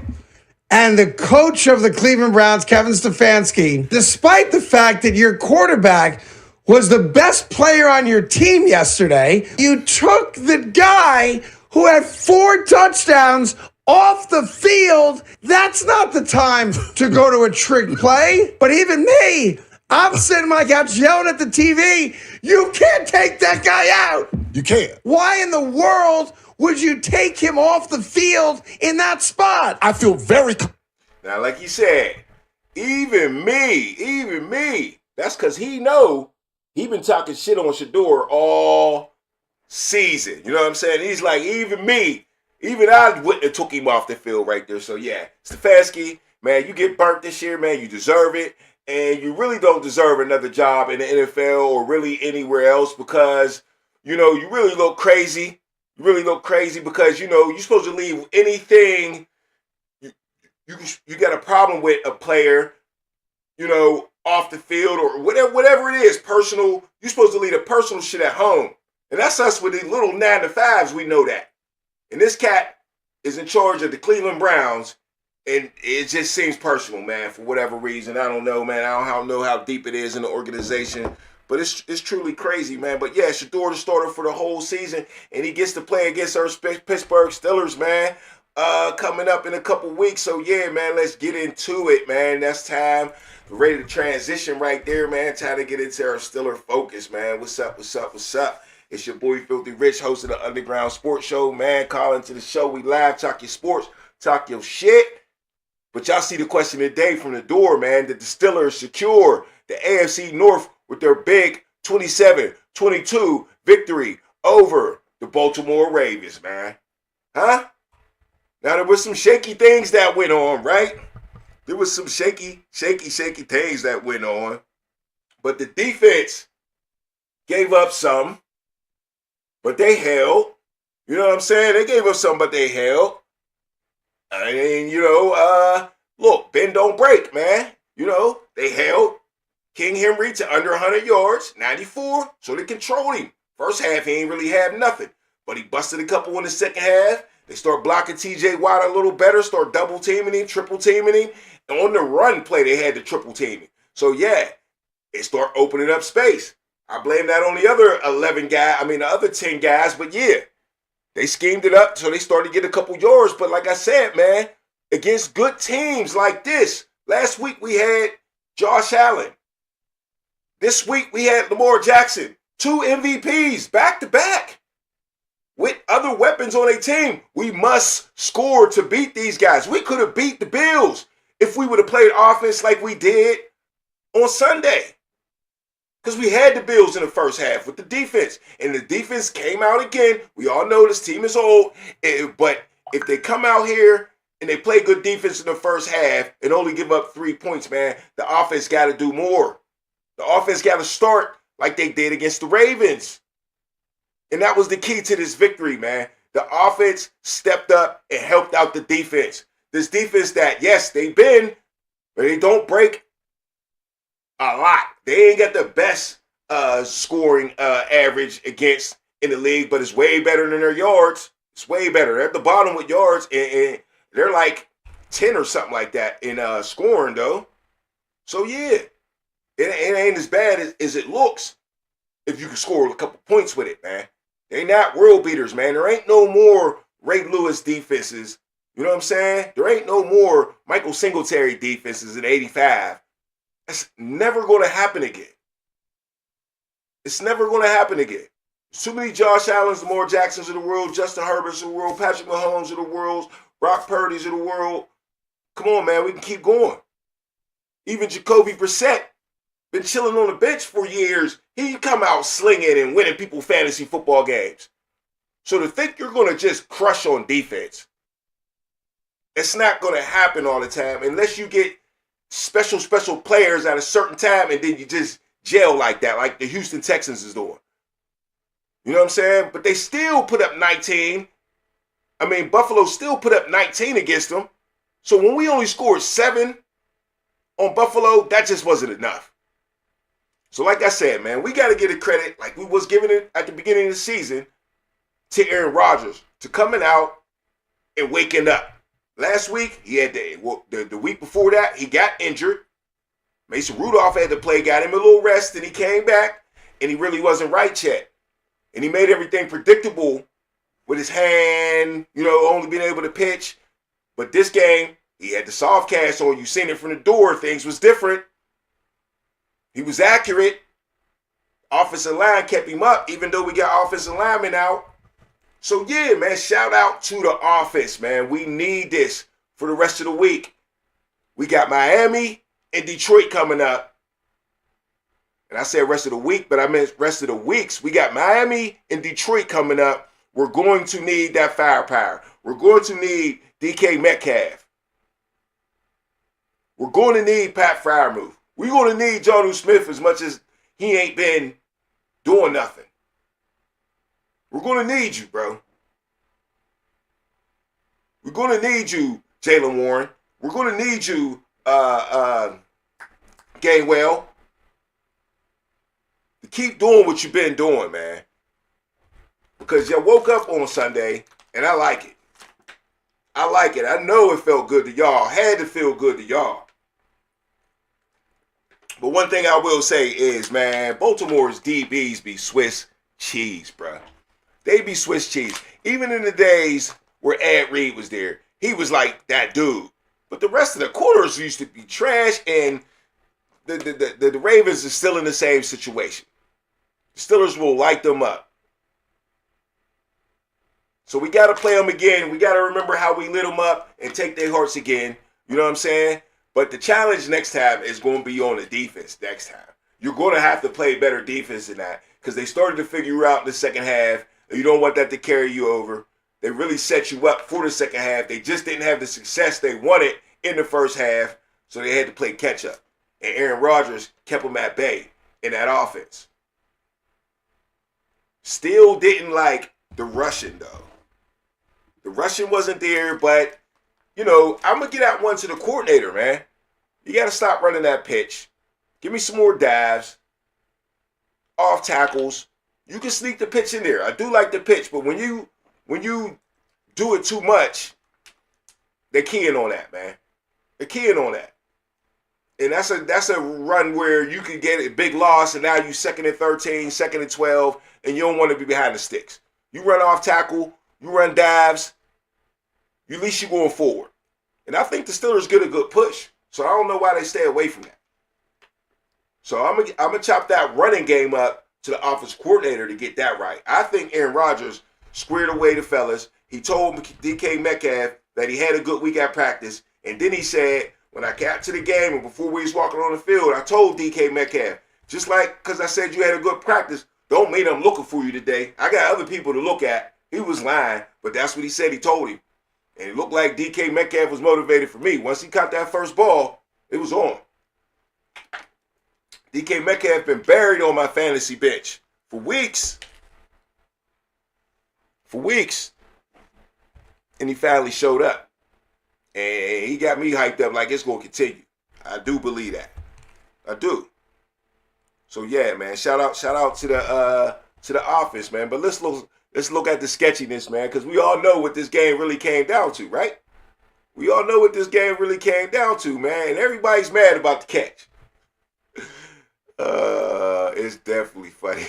And the coach of the Cleveland Browns, Kevin Stefanski, despite the fact that your quarterback was the best player on your team yesterday, you took the guy who had 4 touchdowns off the field. That's not the time to go to a trick play. But even me, I'm sitting on my couch yelling at the TV, you can't take that guy out. You can't. Why in the world would you take him off the field in that spot? I feel very... Now, like you said, even me, That's because he been talking shit on Shador all season. You know what I'm saying? He's like, even I wouldn't have took him off the field right there. So yeah, Stefanski, man, you get burnt this year, man. You deserve it. And you really don't deserve another job in the NFL or really anywhere else because, you really look crazy. You really look crazy because, you're supposed to leave anything you got a problem with a player, off the field or whatever it is, personal. You're supposed to leave the personal shit at home. And that's us with these little 9-to-5s. We know that. And this cat is in charge of the Cleveland Browns, and it just seems personal, man, for whatever reason. I don't know, man. I don't know how deep it is in the organization, but it's truly crazy, man. But yeah, Shador the starter for the whole season, and he gets to play against our Pittsburgh Steelers, man, coming up in a couple weeks. So yeah, man, let's get into it, man. That's time. We're ready to transition right there, man. Time to get into our Steeler focus, man. What's up? It's your boy Filthy Rich, host of the Underground Sports Show, man. Call into the show. We live, talk your sports, talk your shit. But y'all see the question of the day from the door, man. Did the Steelers secure the AFC North with their big 27-22 victory over the Baltimore Ravens, man? Huh? Now, there was some shaky things that went on, right? There was some shaky things that went on. But the defense gave up some. But they held. You know what I'm saying? They gave up some, but they held. I mean, look, bend don't break, man. They held King Henry to under 100 yards, 94, so they controlled him. First half, he ain't really had nothing. But he busted a couple in the second half. They start blocking T.J. Watt a little better, start double teaming him, triple teaming him. And on the run play, they had the triple teaming. So, yeah, it start opening up space. I blame that on the other the other 10 guys, but yeah, they schemed it up, so they started to get a couple yards. But like I said, man, against good teams like this, last week we had Josh Allen. This week we had Lamar Jackson, 2 MVPs back-to-back. With other weapons on a team, we must score to beat these guys. We could have beat the Bills if we would have played offense like we did on Sunday. Because we had the Bills in the first half with the defense. And the defense came out again. We all know this team is old. But if they come out here and they play good defense in the first half and only give up 3 points, man, the offense got to do more. The offense got to start like they did against the Ravens. And that was the key to this victory, man. The offense stepped up and helped out the defense. This defense that, yes, they bend, but they don't break a lot. They ain't got the best scoring average against in the league, but it's way better than their yards. It's way better. They're at the bottom with yards, and they're like 10 or something like that in scoring, though. So, yeah, it ain't as bad as it looks if you can score a couple points with it, man. They not world beaters, man. There ain't no more Ray Lewis defenses. You know what I'm saying? There ain't no more Michael Singletary defenses in 85. That's never going to happen again. It's never going to happen again. There's too many Josh Allens, Lamar Jacksons of the world, Justin Herberts of the world, Patrick Mahomes of the world, Brock Purdy's of the world. Come on, man. We can keep going. Even Jacoby Brissett been chilling on the bench for years. He come out slinging and winning people fantasy football games. So to think you're going to just crush on defense, it's not going to happen all the time unless you get special players at a certain time and then you just gel like that, like the Houston Texans is doing. You know what I'm saying? But they still put up 19. Buffalo still put up 19 against them. So when we only scored 7 on Buffalo, that just wasn't enough. So like I said, man, we got to give it credit, like we was giving it at the beginning of the season, to Aaron Rodgers, to coming out and waking up. Last week, he had the week before that, he got injured. Mason Rudolph had to play, got him a little rest, and he came back, and he really wasn't right yet. And he made everything predictable with his hand, only being able to pitch. But this game, he had the soft cast on. You seen it from the door. Things was different. He was accurate. Offensive line kept him up, even though we got offensive linemen out. So, yeah, man, shout out to the offense, man. We need this for the rest of the week. We got Miami and Detroit coming up. And I said rest of the week, but I meant rest of the weeks. We got Miami and Detroit coming up. We're going to need that firepower. We're going to need DK Metcalf. We're going to need Pat Freiermuth. We're going to need Jonnu Smith as much as he ain't been doing nothing. We're going to need you, bro. We're going to need you, Jaylen Warren. We're going to need you, Gainwell. To keep doing what you've been doing, man. Because you woke up on Sunday, and I like it. I like it. I know it felt good to y'all. Had to feel good to y'all. But one thing I will say is, man, Baltimore's DBs be Swiss cheese, bro. They be Swiss cheese. Even in the days where Ed Reed was there, he was like that dude. But the rest of the quarters used to be trash, and the Ravens are still in the same situation. The Steelers will light them up. So we got to play them again. We got to remember how we lit them up and take their hearts again. You know what I'm saying? But the challenge next time is going to be on the defense next time. You're going to have to play better defense than that because they started to figure you out in the second half. You don't want that to carry you over. They really set you up for the second half. They just didn't have the success they wanted in the first half, so they had to play catch up. And Aaron Rodgers kept them at bay in that offense. Still didn't like the rushing, though. The rushing wasn't there, but, you know, I'm going to get out one to the coordinator, man. You got to stop running that pitch. Give me some more dives, off tackles. You can sneak the pitch in there. I do like the pitch, but when you do it too much, they're keying on that, man. They're keying on that. And that's a run where you can get a big loss, and now you 2nd and 13, 2nd and 12, and you don't want to be behind the sticks. You run off tackle, you run dives, at least you're going forward. And I think the Steelers get a good push, so I don't know why they stay away from that. So I'm gonna chop that running game up to the offensive coordinator to get that right. I think Aaron Rodgers squared away the fellas. He told DK Metcalf that he had a good week at practice, and then he said, when I got to the game and before we was walking on the field, I told DK Metcalf, just like because I said you had a good practice, don't mean I'm looking for you today. I got other people to look at. He was lying, but that's what he said he told him. And it looked like DK Metcalf was motivated for me. Once he caught that first ball, it was on. DK Metcalf been buried on my fantasy bench for weeks. For weeks. And he finally showed up. And he got me hyped up like it's going to continue. I do believe that. I do. So yeah, man. Shout out to the office, man. But let's look at the sketchiness, man, because we all know what this game really came down to, right? We all know what this game really came down to, man. And everybody's mad about the catch. It's definitely funny.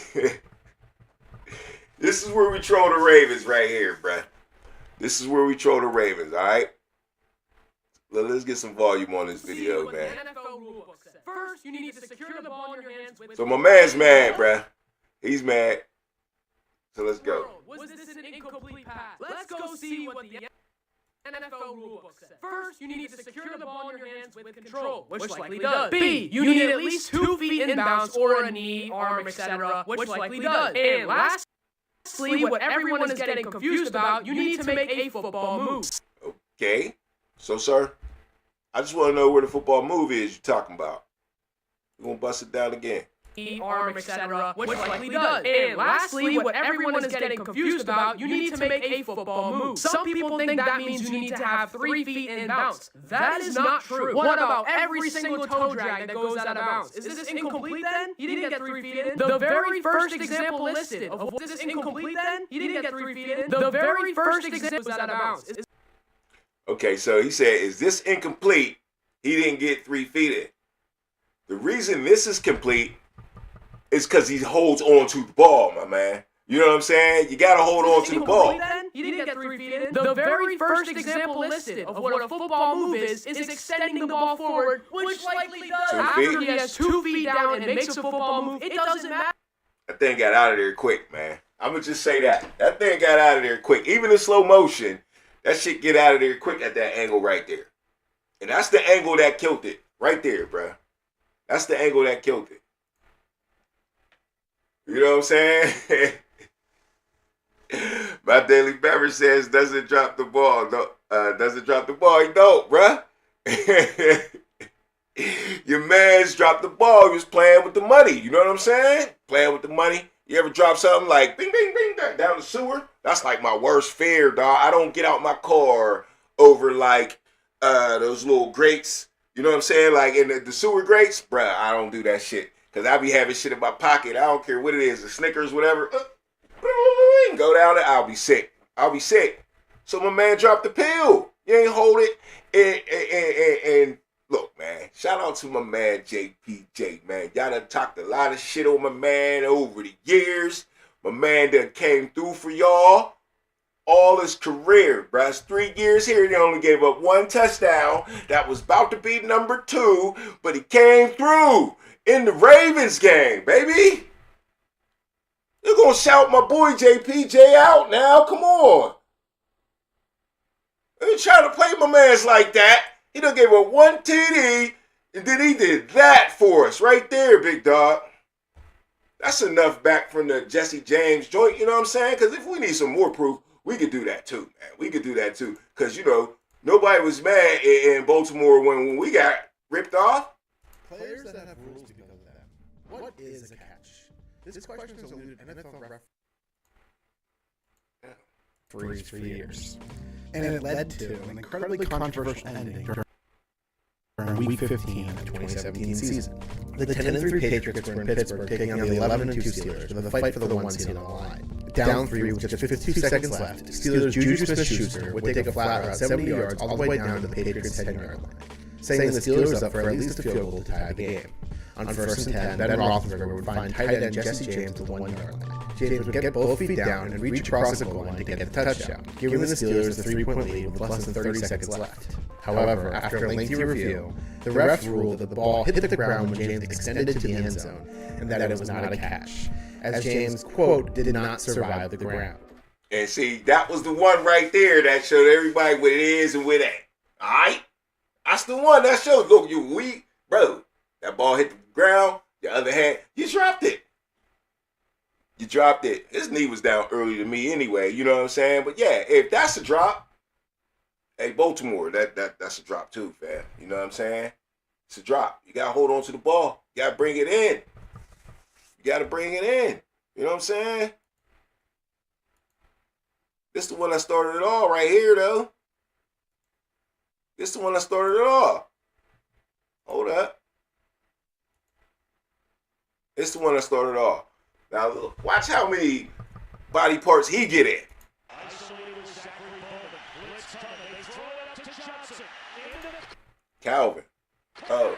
This is where we troll the Ravens right here, bruh. This is where we troll the Ravens, all right? Let's get some volume on this video, man. First, you need to secure the ball in your hands with. So my man's mad, bruh. He's mad. So let's go. Was this an incomplete pass? Let's go see what the NFL rulebook says. First, you need to secure the ball in your hands with control, which likely does. B, you need at least 2 feet inbounds or a knee, arm, etc., which likely does. And lastly, what everyone is getting confused about, you need to make a football move. Okay. So, sir, I just want to know where the football move is you're talking about. We're going to bust it down again. Arm, etc., which likely does. And lastly, what everyone is getting confused about, you need to make a football move. Some people think that means you need to have 3 feet in bounds. That is not true. What about every single toe drag that goes out of bounds? Is this incomplete then? You didn't get 3 feet in. The very first example listed of what is this incomplete then? You didn't get 3 feet in. The very first example goes out of bounds. Okay, so he said, is this incomplete? He didn't get 3 feet in. The reason this is complete is because he holds on to the ball, my man. You know what I'm saying? You got to hold on to the ball. You didn't get 3 feet in. The very first example listed of what a football move is extending the ball forward, which likely does. After he has 2 feet down and makes a football move, it doesn't matter. That thing got out of there quick, man. I'm going to just say that. That thing got out of there quick. Even in slow motion, that shit get out of there quick at that angle right there. And that's the angle that killed it. Right there, bro. That's the angle that killed it. You know what I'm saying? My daily beverage says doesn't drop the ball. No, doesn't drop the ball. He don't, bruh. Your man's dropped the ball. He was playing with the money. You know what I'm saying? Playing with the money. You ever drop something like bing, bing, bing down the sewer? That's like my worst fear, dog. I don't get out my car over like those little grates. You know what I'm saying? Like in the sewer grates, bruh, I don't do that shit. Because I be having shit in my pocket. I don't care what it is, the Snickers, whatever. Go down there, I'll be sick. I'll be sick. So my man dropped the pill. You ain't hold it. And look, man, shout out to my man JPJ, man. Y'all done talked a lot of shit on my man over the years. My man done came through for y'all all his career, bruh. It's 3 years here. He only gave up 1 touchdown. That was about to be number 2, but he came through in the Ravens game, baby. You're going to shout my boy JPJ out now. Come on. You ain't trying to play my mans like that. He done gave up 1 TD, and then he did that for us right there, big dog. That's enough back from the Jesse James joint, you know what I'm saying? Because if we need some more proof, we could do that too, man. We could do that too. Because, you know, nobody was mad in Baltimore when we got ripped off. Players that have rules because of that. What is a catch? This question has eluded NFL referees for years, and it led to an incredibly controversial ending during Week 15 of the 2017 season. The 10-3 Patriots were in Pittsburgh taking on the 11-2 Steelers with a fight for the 1 seed on the line. Down 3 with just 52 seconds left, Steelers' Juju Smith-Schuster would take a flat route 70 yards all the way down to the Patriots' 10-yard line, setting the Steelers up for at least a field goal to tie the game. On 1st and 10, Ben Roethlisberger would find tight end Jesse James to the 1-yard line. James would get both feet down and reach across the goal line to get the touchdown, giving the Steelers the 3-point lead with less than 30 seconds left. However, after a lengthy review, the refs ruled that the ball hit the ground when James extended to the end zone, and that it was not a catch, as James, quote, did not survive the ground. And see, that was the one right there that showed everybody what it is and what it ain't. All right? That's the one that showed, look, you weak, bro. That ball hit the ground, the other hand, you dropped it. You dropped it. His knee was down early to me anyway, you know what I'm saying? But yeah, if that's a drop, hey, Baltimore, that's a drop too, fam. You know what I'm saying? It's a drop. You got to hold on to the ball. You got to bring it in. You got to bring it in. You know what I'm saying? This is the one that started it all right here, though. This is the one that started it all. Hold up. It's the one that started it all. Now, look, watch how many body parts he get in. Calvin. Oh.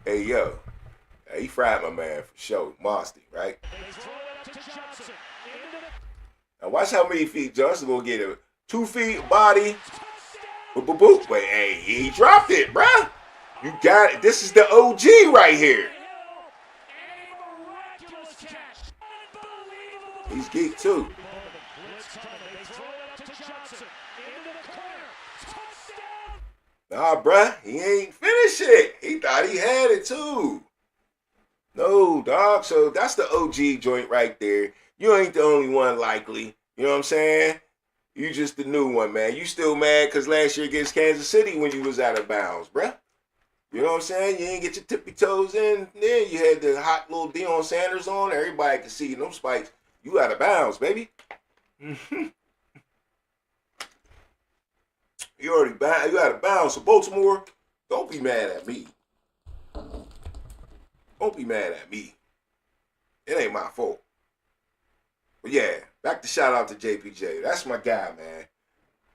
Hey, yo. He fried my man for sure. Mosty, right? Now, watch how many feet Johnson gonna get it. 2 feet, body. Boop, boop, boop. Wait, hey, he dropped it, bruh. You got it. This is the OG right here. He's geek too. Nah, bruh, he ain't finished it. He thought he had it too. No, dog. So that's the OG joint right there. You ain't the only one likely. You know what I'm saying? You just the new one, man. You still mad because last year against Kansas City when you was out of bounds, bruh. You know what I'm saying? You ain't get your tippy toes in. Then you had the hot little Deion Sanders on. Everybody can see them spikes. You out of bounds, baby. You out of bounds. So Baltimore, don't be mad at me. Don't be mad at me. It ain't my fault. But yeah, back to shout out to JPJ. That's my guy, man.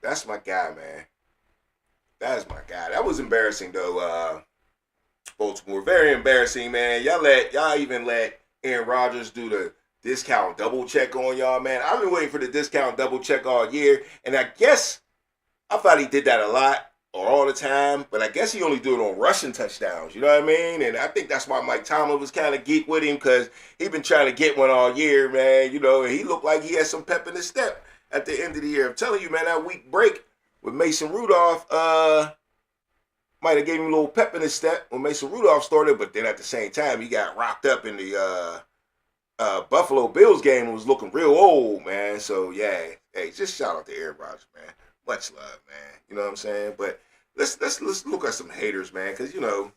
That's my guy, man. That's my guy. That was embarrassing though. Baltimore, very embarrassing, man. Y'all even let Aaron Rodgers do the discount double check on y'all, man. I've been waiting for the discount double check all year, and I guess I thought he did that a lot or all the time, but I guess he only do it on rushing touchdowns. You know what I mean? And I think that's why Mike Tomlin was kind of geek with him because he been trying to get one all year, man. You know, and he looked like he had some pep in his step at the end of the year. I'm telling you, man, that week break with Mason Rudolph, might have gave him a little pep in his step when Mason Rudolph started, but then at the same time, he got rocked up in the Buffalo Bills game and was looking real old, man. So, yeah, hey, just shout out to Aaron Rodgers, man. Much love, man. You know what I'm saying? But let's look at some haters, man, because, you know,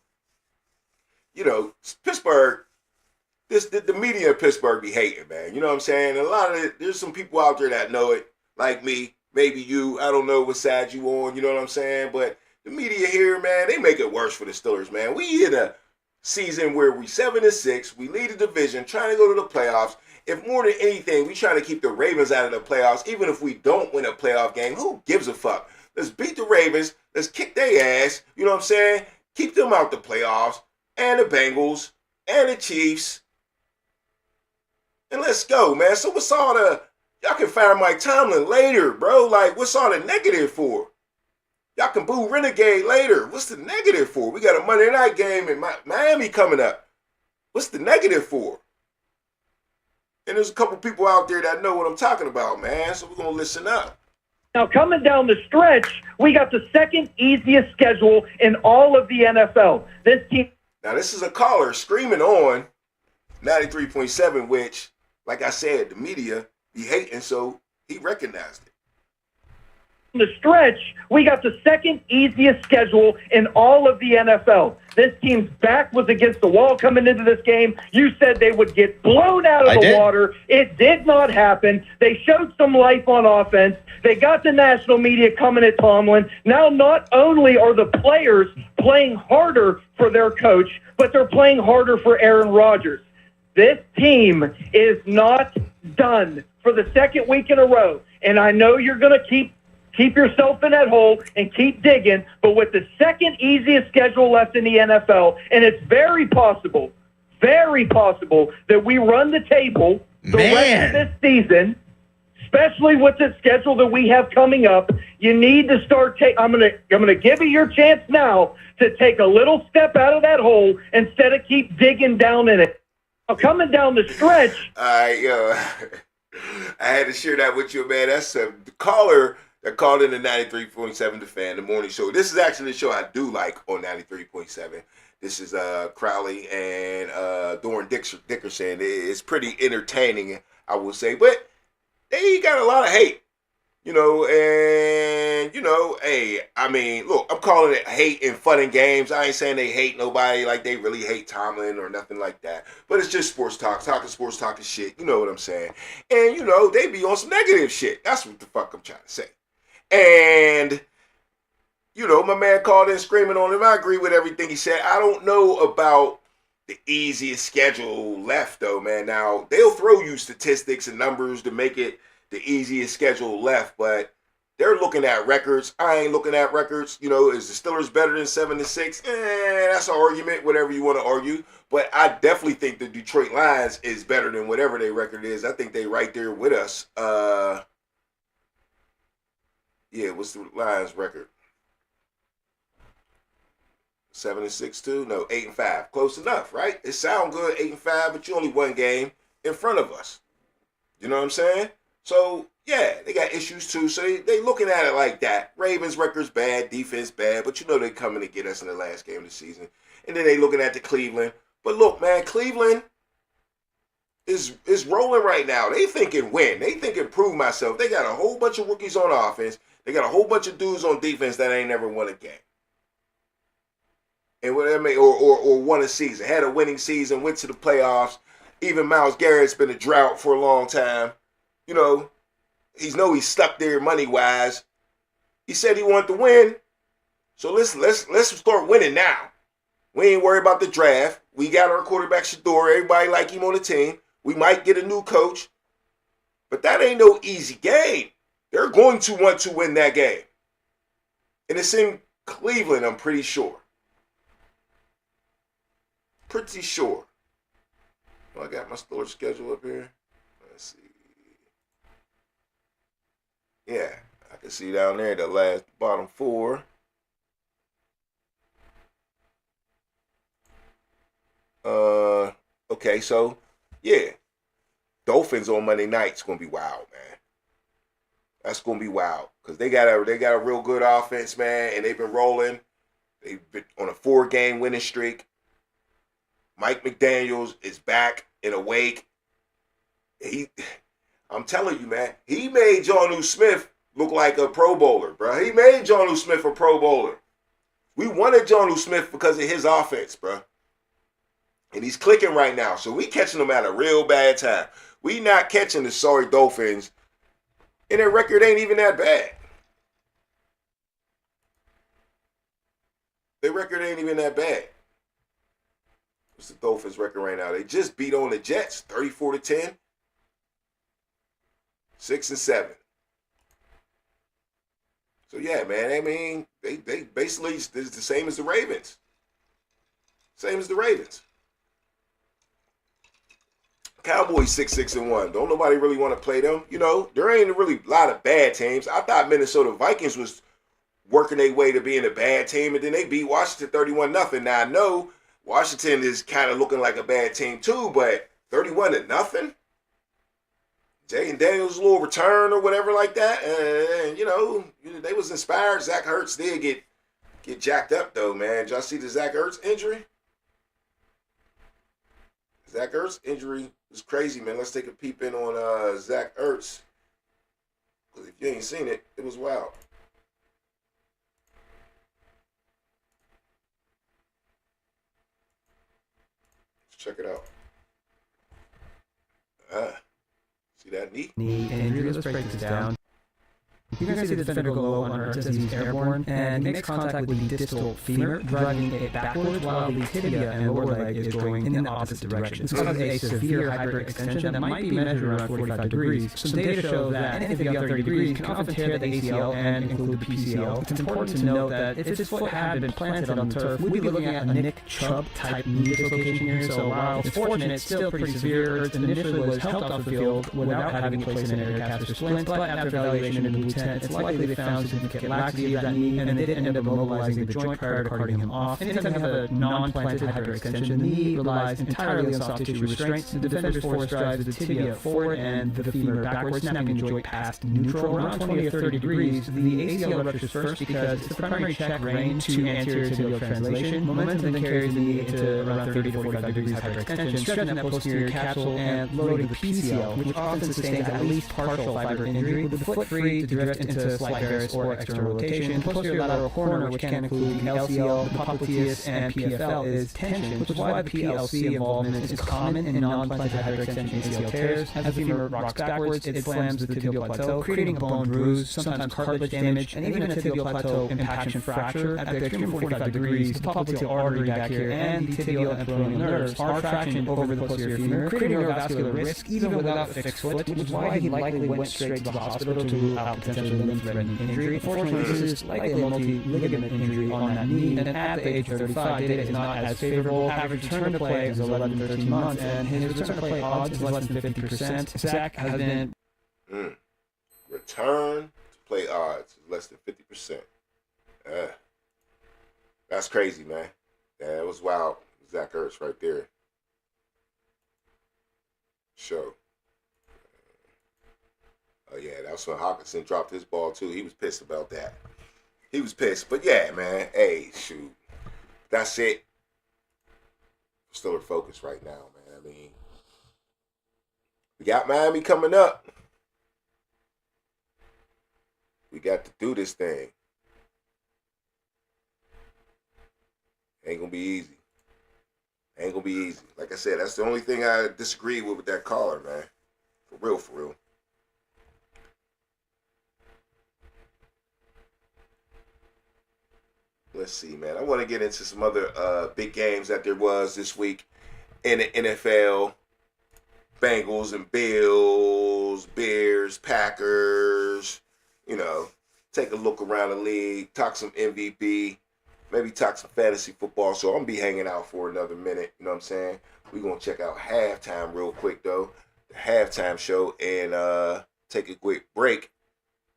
Pittsburgh, the media in Pittsburgh be hating, man. You know what I'm saying? And a lot of it, there's some people out there that know it, like me, maybe you. I don't know what side you on, you know what I'm saying? But the media here, man, they make it worse for the Steelers, man. We in a season where we 7-6, we lead the division, trying to go to the playoffs. If more than anything, we trying to keep the Ravens out of the playoffs, even if we don't win a playoff game, who gives a fuck? Let's beat the Ravens, let's kick their ass, you know what I'm saying? Keep them out the playoffs, and the Bengals, and the Chiefs, and let's go, man. So what's all the, y'all can fire Mike Tomlin later, bro. Like, what's all the negative for? Y'all can boo Renegade later. What's the negative for? We got a Monday night game in Miami coming up. What's the negative for? And there's a couple people out there that know what I'm talking about, man. So we're going to listen up. Now, coming down the stretch, we got the second easiest schedule in all of the NFL. This team. Now, this is a caller screaming on 93.7, which, like I said, the media be hating, so he recognized it. The stretch, we got the second easiest schedule in all of the NFL. This team's back was against the wall coming into this game. You said they would get blown out of the water. It did not happen. They showed some life on offense. They got the national media coming at Tomlin. Now, not only are the players playing harder for their coach, but they're playing harder for Aaron Rodgers. This team is not done for the second week in a row. And I know you're going to keep yourself in that hole and keep digging, but with the second easiest schedule left in the NFL, and it's very possible that we run the table the rest of this season, especially with the schedule that we have coming up. You need to start I'm gonna give you your chance now to take a little step out of that hole instead of keep digging down in it. Now, coming down the stretch. I had to share that with you, man. That's the caller that called in the 93.7 The Fan, the morning show. This is actually the show I do like on 93.7. This is Crowley and Doran Dickerson. It's pretty entertaining, I will say, but they got a lot of hate, you know, and, you know, hey, I mean, look, I'm calling it hate and fun and games. I ain't saying they hate nobody like they really hate Tomlin or nothing like that, but it's just sports talk, talking sports, talking shit, you know what I'm saying? And, you know, they be on some negative shit. That's what the fuck I'm trying to say. And, you know, my man called in screaming on him. I agree with everything he said. I don't know about the easiest schedule left, though, man. Now, they'll throw you statistics and numbers to make it the easiest schedule left, but they're looking at records. I ain't looking at records. You know, is the Steelers better than 7-6? That's an argument, whatever you want to argue. But I definitely think the Detroit Lions is better than whatever their record is. I think they right there with us. Yeah, what's the Lions record? 7-6 too? No, 8-5. Close enough, right? It sound good, 8-5, but you only one game in front of us. You know what I'm saying? So yeah, they got issues too. So they looking at it like that. Ravens record's bad, defense bad, but you know they coming to get us in the last game of the season. And then they looking at the Cleveland. But look, man, Cleveland is rolling right now. They thinking win. They thinking prove myself. They got a whole bunch of rookies on offense. They got a whole bunch of dudes on defense that ain't never won a game. And whatever, or won a season. Had a winning season, went to the playoffs. Even Myles Garrett's been a drought for a long time. You know, he's stuck there money-wise. He said he wanted to win. So let's start winning now. We ain't worried about the draft. We got our quarterback Shador. Everybody like him on the team. We might get a new coach. But that ain't no easy game. They're going to want to win that game. And it's in Cleveland, I'm pretty sure. Pretty sure. Oh, I got my Steelers schedule up here. Let's see. Yeah, I can see down there the bottom four. Okay, so yeah, Dolphins on Monday night is gonna be wild, man. That's gonna be wild because they got a real good offense, man, and they've been rolling. They've been on a 4-game winning streak. Mike McDaniels is back and awake. I'm telling you, man, he made Jonnu Smith look like a Pro Bowler, bro. He made Jonnu Smith a Pro Bowler. We wanted Jonnu Smith because of his offense, bro. And he's clicking right now. So we catching him at a real bad time. We not catching the sorry Dolphins. And their record ain't even that bad. Their record ain't even that bad. What's the Dolphins record right now? They just beat on the Jets, 34-10. 6-7. So yeah, man. I mean, they basically is the same as the Ravens. Same as the Ravens. Cowboys 6-1. Don't nobody really want to play them. You know, there ain't really a lot of bad teams. I thought Minnesota Vikings was working their way to being a bad team, and then they beat Washington 31-0. Now I know Washington is kind of looking like a bad team too, but 31-0. Jaden Daniels' little return or whatever like that, and you know they was inspired. Zach Ertz did get jacked up though, man. Did y'all see the Zach Ertz injury? Zach Ertz injury is crazy, man. Let's take a peep in on Zach Ertz. Because if you ain't seen it, it was wild. Let's check it out. See that knee? Knee injury, let's break this down. You can see the defender go low on Ertz as he's airborne, and he makes contact with the distal femur, driving it backwards while the tibia and lower leg is going in the opposite direction. This causes a severe hyperextension that might be measured around 45 degrees. Some data show that anything beyond 30 degrees can often tear the ACL and include the PCL. It's important to note that if his foot had been planted on the turf, we'd be looking at a Nick Chubb-type knee dislocation here, so while it's fortunate, it's still pretty severe. Ertz initially was helped off the field without having to place an air catheter splint, but after evaluation in the lieutenant, it's likely they found significant laxity of that knee, and they did end up immobilizing the joint prior to carting him off. Anytime you have a non-planted hyperextension, the knee relies entirely on soft tissue restraints. The defender's force drives the tibia forward and the femur backwards, snapping the joint past neutral around 20 or 30 degrees. The ACL ruptures first because it's the primary check range to anterior tibial translation. Momentum then carries the knee into around 30 to 45 degrees hyperextension, stretching that posterior capsule and loading the PCL, which often sustains at least partial fiber injury, with the foot free to drift into slight varus or external rotation. Posterior lateral corner, which can include the LCL, the popliteus, and PFL, is tension, which is why the PLC involvement is common in non-planted hyperextension ACL tears. As the femur rocks backwards, it slams the tibial plateau, creating a bone bruise, sometimes cartilage damage, and even a tibial plateau impaction fracture. At the extreme 45 degrees, the popliteal artery back here and the tibial and peroneal nerves are traction over the posterior femur, creating neurovascular risk even without a fixed foot, which is why he likely went straight to the hospital to rule out potentially limb-threatening injury. Unfortunately, this is likely a multi-ligament injury on that knee, and at the age of 35, data is not as favorable. Average return to play is 11 to 13 months, and his return to play odds is less than 50%. Zach has been... Return to play odds is less than 50%. That's crazy, man. Yeah, it was wild. Zach Ertz right there. Show. Oh, yeah, that's when Hawkinson dropped his ball, too. He was pissed about that. He was pissed. But, yeah, man, hey, shoot. That's it. Still in focus right now, man. I mean, we got Miami coming up. We got to do this thing. Ain't going to be easy. Ain't going to be easy. Like I said, that's the only thing I disagree with that caller, man. For real, for real. Let's see, man. I want to get into some other big games that there was this week in the NFL. Bengals and Bills, Bears, Packers. You know, take a look around the league, talk some MVP, maybe talk some fantasy football. So I'm going to be hanging out for another minute. You know what I'm saying? We're going to check out halftime real quick, though. The halftime show and take a quick break.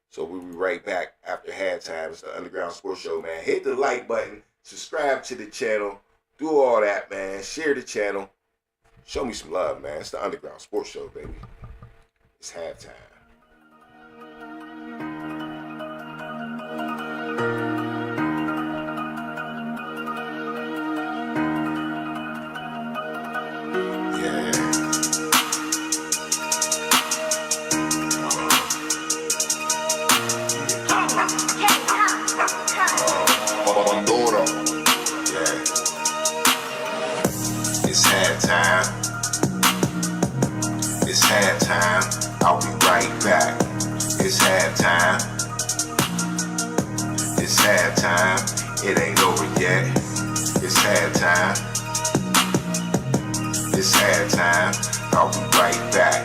So we'll be right back after halftime. It's the Underground Sports Show, man. Hit the like button. Subscribe to the channel. Do all that, man. Share the channel. Show me some love, man. It's the Underground Sports Show, baby. It's halftime. halftime. It ain't over yet. It's halftime. It's halftime. I'll be right back.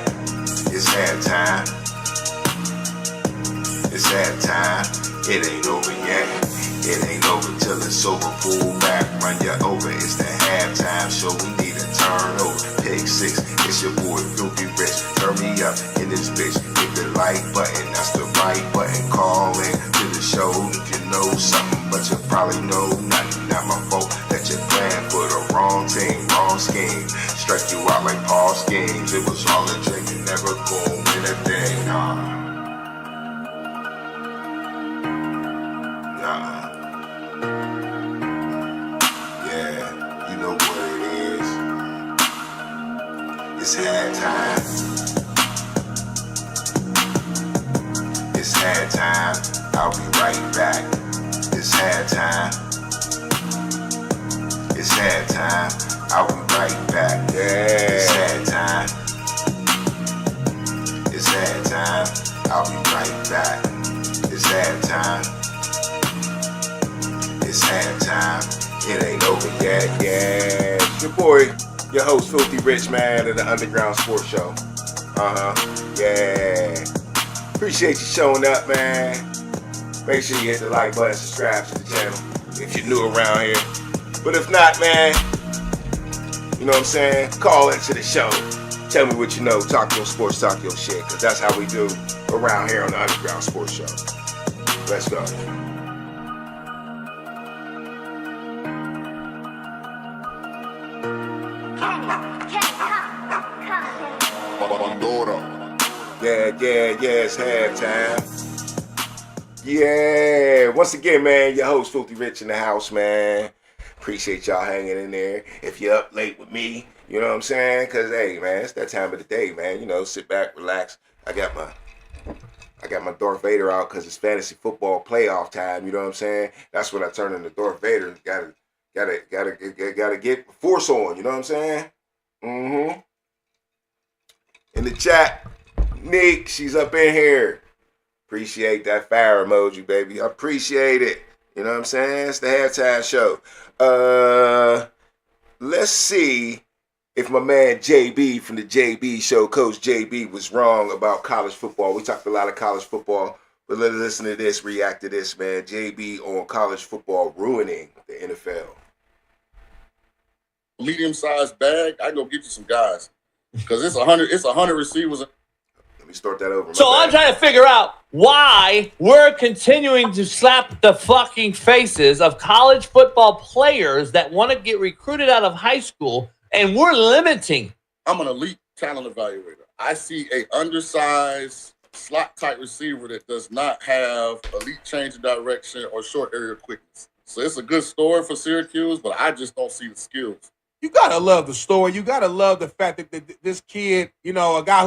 It's halftime. It's halftime. It ain't over yet. It ain't over till it's over. Pull back, run you over. It's the halftime show. We need a turnover. Pick 6. It's your boy Filthy Rich. Turn me up in this bitch. Hit the like button. That's the right button. Call in to the show if you know something, but you probably know nothing. Not my fault that you're playing for the wrong team, wrong scheme. Strike you out like Paul schemes. It was all a dream. You never gonna win a thing. Nah. Yeah, you know what it is. It's halftime. It's halftime. I'll be right back. It's halftime. It's halftime. I'll be right back. Yeah. It's halftime. It's halftime. I'll be right back. It's halftime. It's halftime. It ain't over yet. Yeah. It's your boy, your host, Filthy Rich, man, of the Underground Sports Show. Yeah. Appreciate you showing up, man. Make sure you hit the like button, subscribe to the channel if you're new around here. But if not, man, you know what I'm saying? Call into the show. Tell me what you know. Talk your sports, talk your shit, because that's how we do around here on the Underground Sports Show. Let's go. Yeah, it's halftime. Yeah, once again, man, your host, Filthy Rich in the house, man. Appreciate y'all hanging in there. If you're up late with me, you know what I'm saying? Because, hey, man, it's that time of the day, man. You know, sit back, relax. I got my Darth Vader out because it's fantasy football playoff time, you know what I'm saying? That's when I turn into Darth Vader. Gotta get force on, you know what I'm saying? Mm-hmm. In the chat, Nick, she's up in here. Appreciate that fire emoji, baby. I appreciate it. You know what I'm saying? It's the halftime show. Let's see if my man JB from the JB show, Coach JB, was wrong about college football. We talked a lot of college football, but let's listen to this, react to this, man. JB on college football ruining the NFL. Medium-sized bag, I go get you some guys. Because it's 100 receivers. Let me start that over. So I'm trying to figure out why we're continuing to slap the fucking faces of college football players that want to get recruited out of high school, and we're limiting. I'm an elite talent evaluator. I see a undersized slot-type receiver that does not have elite change of direction or short area quickness. So it's a good story for Syracuse, but I just don't see the skills. You gotta love the story. You gotta love the fact that this kid, you know, a guy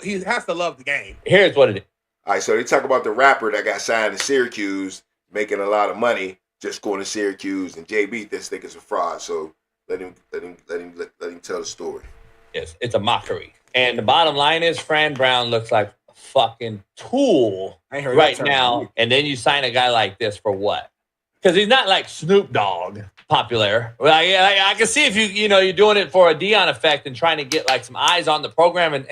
he has to love the game. Here's what it is. All right, so they talk about the rapper that got signed to Syracuse, making a lot of money, just going to Syracuse, and JB this think it's a fraud. So let him tell the story. Yes, it's a mockery. And the bottom line is, Fran Brown looks like a fucking tool right now. And then you sign a guy like this for what? Because he's not like Snoop Dogg popular. I can see if you're doing it for a Dion effect and trying to get like some eyes on the program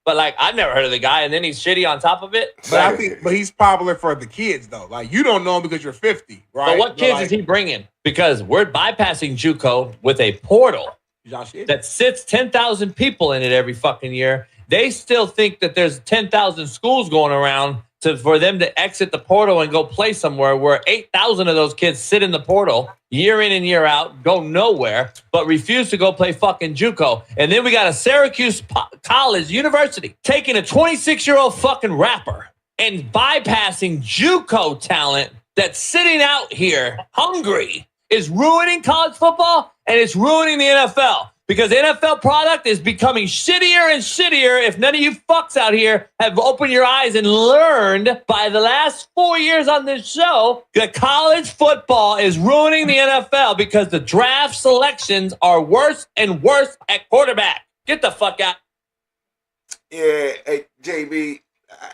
but like I've never heard of the guy, and then he's shitty on top of it. But he's popular for the kids though. Like you don't know him because you're 50, right? But what kids is he bringing? Because we're bypassing JUCO with a portal that sits 10,000 people in it every fucking year. They still think that there's 10,000 schools going around for them to exit the portal and go play somewhere where 8,000 of those kids sit in the portal year in and year out, go nowhere, but refuse to go play fucking JUCO. And then we got a Syracuse College University taking a 26-year-old fucking rapper and bypassing JUCO talent that's sitting out here hungry is ruining college football, and it's ruining the NFL. Because the NFL product is becoming shittier and shittier if none of you fucks out here have opened your eyes and learned by the last 4 years on this show that college football is ruining the NFL because the draft selections are worse and worse at quarterback. Get the fuck out. Yeah, hey, JB,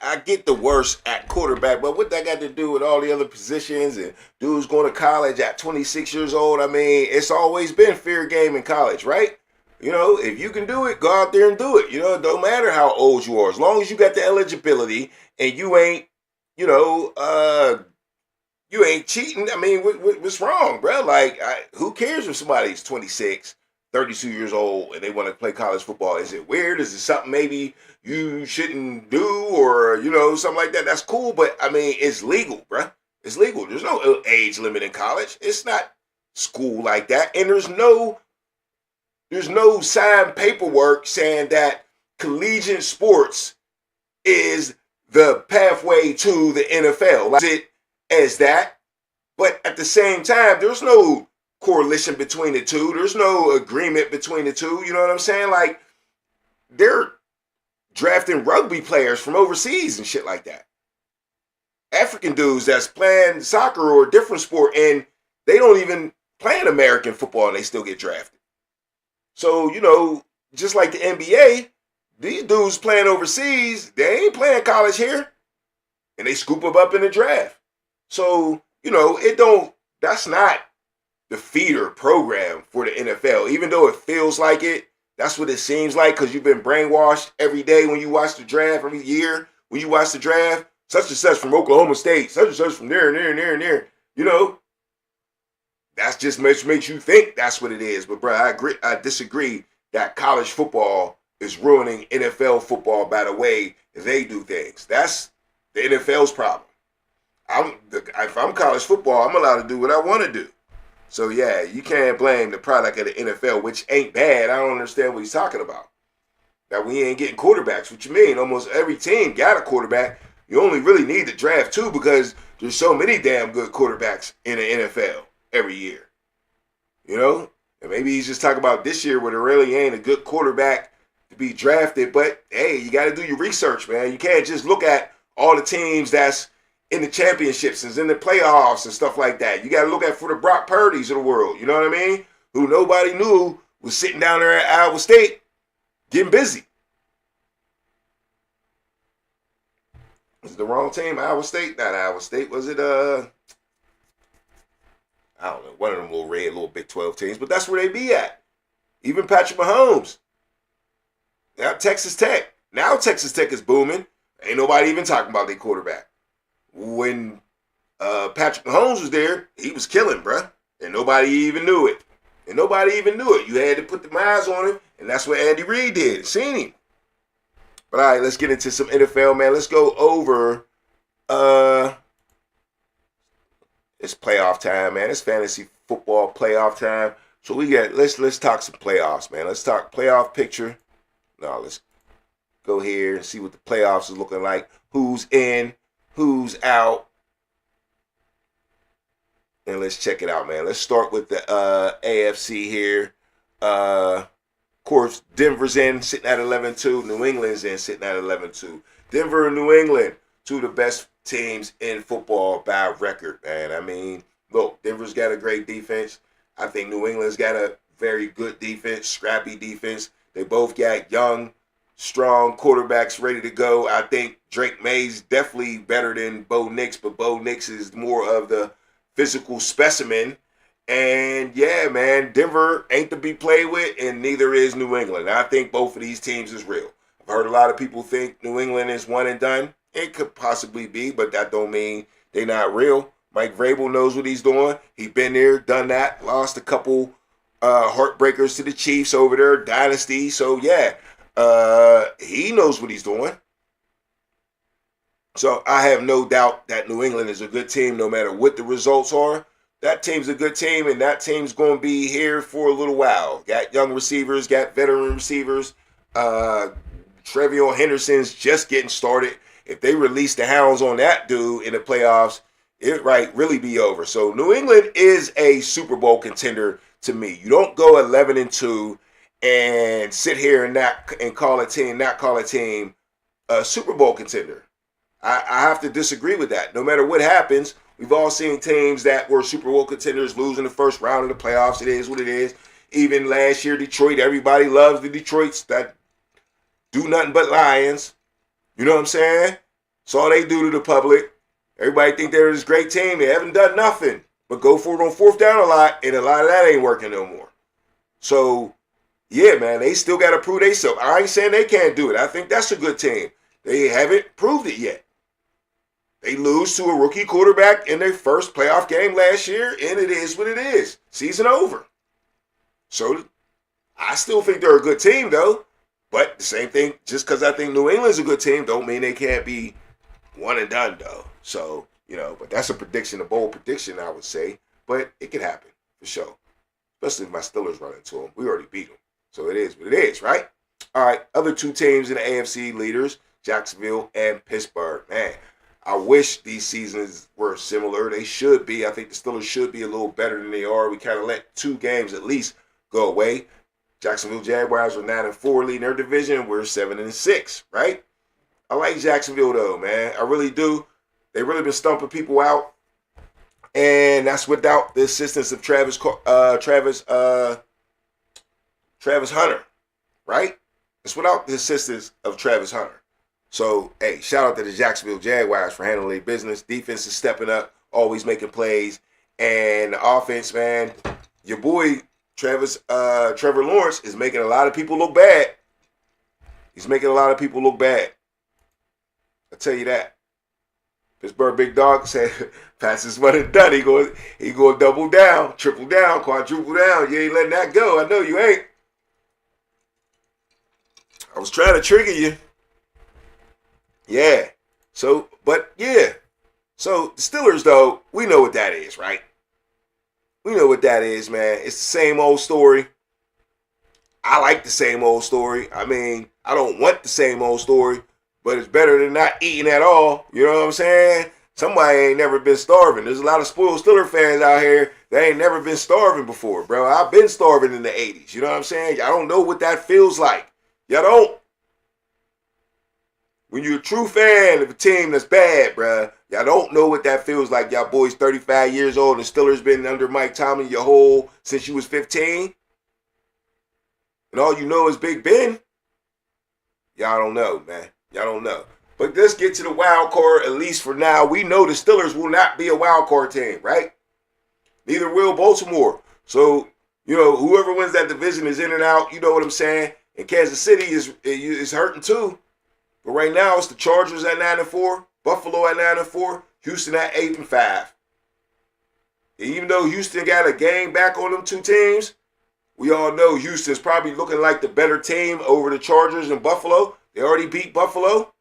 I get the worst at quarterback, but what that got to do with all the other positions and dudes going to college at 26 years old? I mean, it's always been fair game in college, right? You know, if you can do it, go out there and do it. You know, it don't matter how old you are. As long as you got the eligibility and you ain't, you know, you ain't cheating. I mean, what's wrong, bro? Like, who cares if somebody's 26, 32 years old and they want to play college football? Is it weird? Is it something maybe you shouldn't do, or, you know, something like that? That's cool, but I mean, it's legal, bro. It's legal. There's no age limit in college. It's not school like that. And there's no signed paperwork saying that collegiate sports is the pathway to the NFL. Like it as that, but at the same time, there's no correlation between the two. There's no agreement between the two. You know what I'm saying? Like, they're drafting rugby players from overseas and shit like that. African dudes that's playing soccer or a different sport, and they don't even play American football and they still get drafted. So, you know, just like the NBA, these dudes playing overseas, they ain't playing college here. And they scoop them up in the draft. So, you know, that's not the feeder program for the NFL. Even though it feels like it, that's what it seems like, because you've been brainwashed every day when you watch the draft, every year when you watch the draft. Such and such from Oklahoma State, such and such from there and there and there and there. You know, that's just makes you think that's what it is. But, bro, I disagree that college football is ruining NFL football by the way they do things. That's the NFL's problem. If I'm college football, I'm allowed to do what I want to do. So, yeah, you can't blame the product of the NFL, which ain't bad. I don't understand what he's talking about. That we ain't getting quarterbacks. What you mean? Almost every team got a quarterback. You only really need to draft two because there's so many damn good quarterbacks in the NFL every year. You know? And maybe he's just talking about this year where there really ain't a good quarterback to be drafted. But, hey, you got to do your research, man. You can't just look at all the teams that's in the championships and in the playoffs and stuff like that. You got to look at for the Brock Purdy's of the world. You know what I mean? Who nobody knew was sitting down there at Iowa State getting busy. Was it the wrong team? Iowa State? Not Iowa State. Was it, I don't know, one of them little red, little Big 12 teams, but that's where they be at. Even Patrick Mahomes. Now Texas Tech. Now Texas Tech is booming. Ain't nobody even talking about their quarterback. When Patrick Mahomes was there, he was killing, bruh. And nobody even knew it. You had to put the miles on him, and that's what Andy Reid did. Seen him. But all right, let's get into some NFL, man. Let's go over it's playoff time, man. It's fantasy football playoff time. So let's talk some playoffs, man. Let's talk playoff picture. No, let's go here and see what the playoffs is looking like. Who's in, who's out. And let's check it out, man. Let's start with the AFC here. Of course, Denver's in, sitting at 11-2. New England's in, sitting at 11-2. Denver and New England, two of the best teams in football by record, man. I mean, look, Denver's got a great defense. I think New England's got a very good defense, scrappy defense. They both got young, strong quarterbacks ready to go. I think Drake May's definitely better than Bo Nix, but Bo Nix is more of the physical specimen. And, yeah, man, Denver ain't to be played with, and neither is New England. I think both of these teams is real. I've heard a lot of people think New England is one and done. It could possibly be, but that don't mean they're not real. Mike Vrabel knows what he's doing. He's been there, done that, lost a couple heartbreakers to the Chiefs over there, dynasty. So, yeah, he knows what he's doing. So I have no doubt that New England is a good team no matter what the results are. That team's a good team, and that team's going to be here for a little while. Got young receivers, got veteran receivers. Trevion Henderson's just getting started. If they release the hounds on that dude in the playoffs, it might really be over. So New England is a Super Bowl contender to me. You don't go 11-2 and sit here and call a team a Super Bowl contender. I have to disagree with that. No matter what happens, we've all seen teams that were Super Bowl contenders lose in the first round of the playoffs. It is what it is. Even last year, Detroit, everybody loves the Detroits that do nothing but Lions. You know what I'm saying? That's all they do to the public. Everybody think they're this great team. They haven't done nothing but go for it on fourth down a lot, and a lot of that ain't working no more. So, yeah, man, they still got to prove themselves. I ain't saying they can't do it. I think that's a good team. They haven't proved it yet. They lose to a rookie quarterback in their first playoff game last year, and it is what it is. Season over. So, I still think they're a good team, though. But the same thing, just because I think New England's a good team, don't mean they can't be one and done, though. So, but that's a prediction, a bold prediction, I would say. But it could happen, for sure. Especially if my Steelers run into them. We already beat them. So it is what it is, right? All right, other two teams in the AFC leaders, Jacksonville and Pittsburgh. Man, I wish these seasons were similar. They should be. I think the Steelers should be a little better than they are. We kind of let 2 games at least go away. Jacksonville Jaguars are 9-4 leading their division. We're 7-6, right? I like Jacksonville, though, man. I really do. They've really been stumping people out. And that's without the assistance of Travis Hunter, right? It's without the assistance of Travis Hunter. So, hey, shout out to the Jacksonville Jaguars for handling their business. Defense is stepping up, always making plays. And the offense, man, your boy Trevor Lawrence is making a lot of people look bad. He's making a lot of people look bad. I'll tell you that. Pittsburgh Big Dog said, passes one and done. He going double down, triple down, quadruple down. You ain't letting that go. I know you ain't. I was trying to trigger you. Yeah. So the Steelers, though, we know what that is, right? We know what that is, man. It's the same old story. I like the same old story. I mean, I don't want the same old story, but it's better than not eating at all. You know what I'm saying? Somebody ain't never been starving. There's a lot of spoiled Steeler fans out here that ain't never been starving before, bro. I've been starving in the 80s. You know what I'm saying? Y'all don't know what that feels like. Y'all don't. When you're a true fan of a team that's bad, bro, y'all don't know what that feels like. Y'all boys 35 years old and Steelers been under Mike Tomlin since you was 15. And all you know is Big Ben. Y'all don't know, man. Y'all don't know. But let's get to the wild card, at least for now. We know the Steelers will not be a wild card team, right? Neither will Baltimore. So, whoever wins that division is in and out. You know what I'm saying? And Kansas City is hurting too. But right now, it's the Chargers at 9-4, Buffalo at 9-4, Houston at 8-5. And even though Houston got a game back on them 2 teams, we all know Houston's probably looking like the better team over the Chargers and Buffalo. They already beat Buffalo.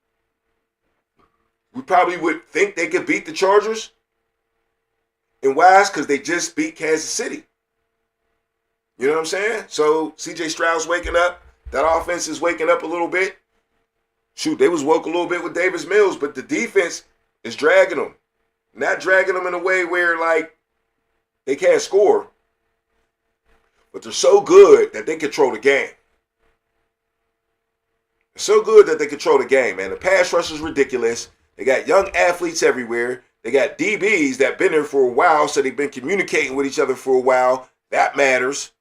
We probably would think they could beat the Chargers. And why? Because they just beat Kansas City. You know what I'm saying? So C.J. Stroud's waking up. That offense is waking up a little bit. Shoot, they was woke a little bit with Davis Mills, but the defense is dragging them. Not dragging them in a way where, they can't score. But they're so good that they control the game. They're so good that they control the game, man. The pass rush is ridiculous. They got young athletes everywhere. They got DBs that been there for a while, so they've been communicating with each other for a while. That matters.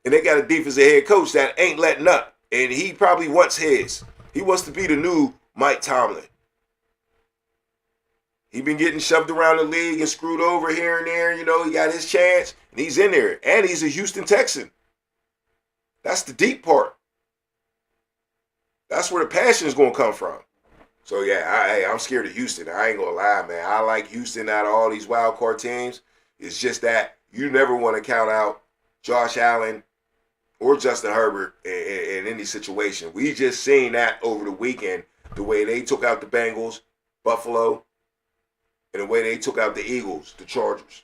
And they got a defensive head coach that ain't letting up. And he probably wants his. He wants to be the new Mike Tomlin. He been getting shoved around the league and screwed over here and there. He got his chance. And he's in there. And he's a Houston Texan. That's the deep part. That's where the passion is going to come from. So, yeah, I'm scared of Houston. I ain't going to lie, man. I like Houston out of all these wild card teams. It's just that you never want to count out Josh Allen or Justin Herbert in any situation. We just seen that over the weekend, the way they took out the Bengals, Buffalo, and the way they took out the Eagles, the Chargers.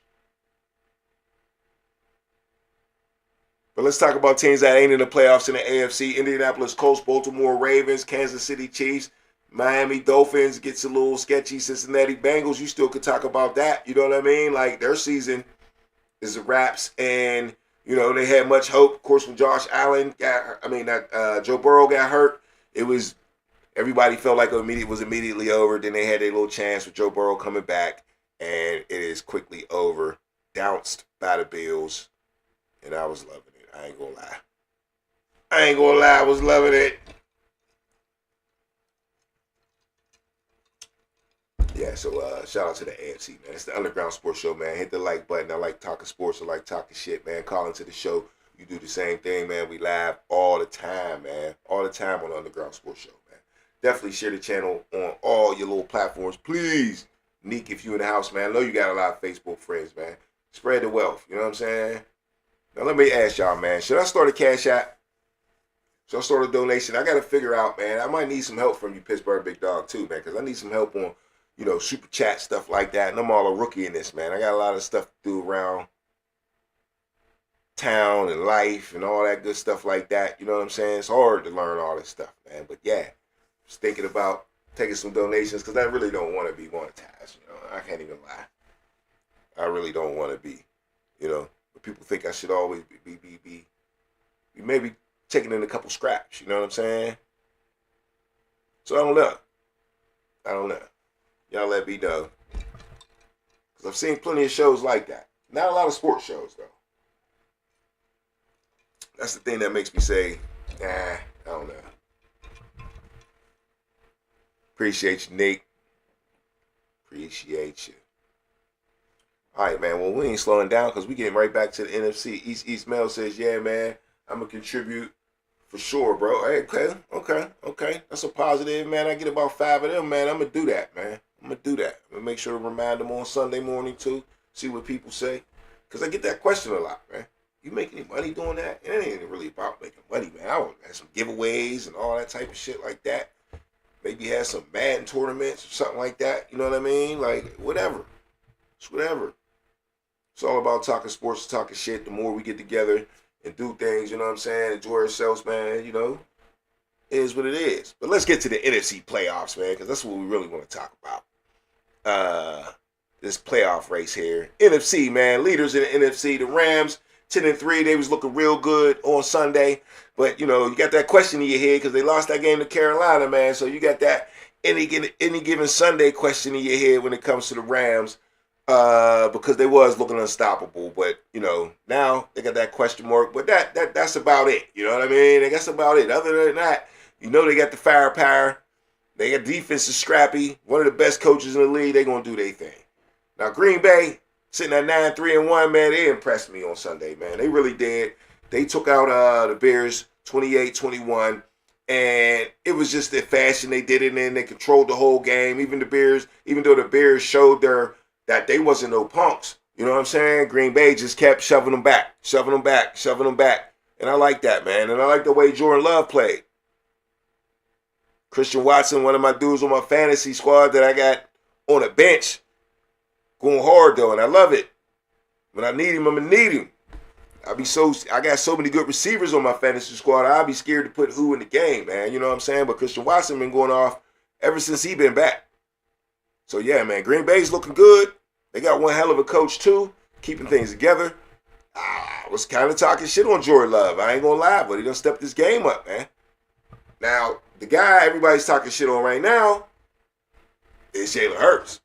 But let's talk about teams that ain't in the playoffs in the AFC. Indianapolis Colts, Baltimore Ravens, Kansas City Chiefs, Miami Dolphins gets a little sketchy. Cincinnati Bengals, you still could talk about that. You know what I mean? Their season is a wraps, and they had much hope. Of course, when Joe Burrow got hurt, everybody felt like it was immediately over. Then they had their little chance with Joe Burrow coming back, and it is quickly over. Dounced by the Bills, and I was loving it. I ain't gonna lie. I was loving it. Yeah, so shout out to the AFC, man. It's the Underground Sports Show, man. Hit the like button. I like talking sports. I like talking shit, man. Call into the show. You do the same thing, man. We live all the time, man. All the time on the Underground Sports Show, man. Definitely share the channel on all your little platforms. Please, Neek, if you in the house, man. I know you got a lot of Facebook friends, man. Spread the wealth. You know what I'm saying? Now, let me ask y'all, man. Should I start a Cash App? Should I start a donation? I got to figure out, man. I might need some help from you, Pittsburgh Big Dog, too, man, because I need some help on, you know, super chat, stuff like that. And I'm all a rookie in this, man. I got a lot of stuff to do around town and life and all that good stuff like that. You know what I'm saying? It's hard to learn all this stuff, man. But yeah, just thinking about taking some donations because I really don't want to be monetized. You know, I can't even lie. I really don't want to be, you know. But people think I should always be maybe taking in a couple scraps. You know what I'm saying? So I don't know. Y'all let me know. Because I've seen plenty of shows like that. Not a lot of sports shows, though. That's the thing that makes me say, I don't know. Appreciate you, Nick. Appreciate you. All right, man. Well, we ain't slowing down because we getting right back to the NFC. East Mel says, yeah, man, I'm going to contribute for sure, bro. Hey, okay. That's a positive, man. I get about 5 of them, man. I'm going to do that, man. I'm going to do that. I'm going to make sure to remind them on Sunday morning, too. See what people say. Because I get that question a lot, man. You make any money doing that? And it ain't really about making money, man. I want to have some giveaways and all that type of shit like that. Maybe have some Madden tournaments or something like that. You know what I mean? Like, whatever. It's whatever. It's all about talking sports, talking shit. The more we get together and do things, you know what I'm saying? Enjoy ourselves, man, you know? It is what it is. But let's get to the NFC playoffs, man, because that's what we really want to talk about. This playoff race here. NFC, man. Leaders in the NFC, the Rams, 10-3. They was looking real good on Sunday. But, you know, you got that question in your head because they lost that game to Carolina, man. So you got that any given Sunday question in your head when it comes to the Rams. Because they was looking unstoppable, but you know now they got that question mark. But that's about it. You know what I mean? That's about it. Other than that, you know they got the firepower. They got defense is scrappy. One of the best coaches in the league. They gonna do their thing. Now Green Bay sitting at 9-3-1, man. They impressed me on Sunday, man. They really did. They took out the Bears 28-21, and it was just the fashion they did it in. They controlled the whole game. Even though the Bears showed that they wasn't no punks. You know what I'm saying? Green Bay just kept shoving them back. And I like that, man. And I like the way Jordan Love played. Christian Watson, one of my dudes on my fantasy squad that I got on a bench, going hard, though, and I love it. When I need him, I'm going to need him. I got so many good receivers on my fantasy squad, I'll be scared to put who in the game, man. You know what I'm saying? But Christian Watson been going off ever since he been back. So, yeah, man, Green Bay's looking good. They got one hell of a coach, too, keeping things together. I was kind of talking shit on Jordan Love. I ain't going to lie, but he done stepped this game up, man. Now, the guy everybody's talking shit on right now is Jalen Hurts.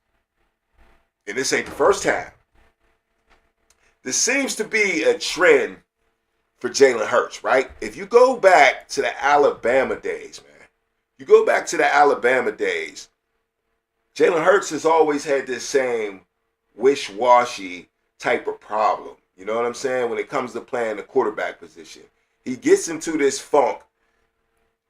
And this ain't the first time. This seems to be a trend for Jalen Hurts, right? If you go back to the Alabama days, man, Jalen Hurts has always had this same wish-washy type of problem. You know what I'm saying? When it comes to playing the quarterback position. He gets into this funk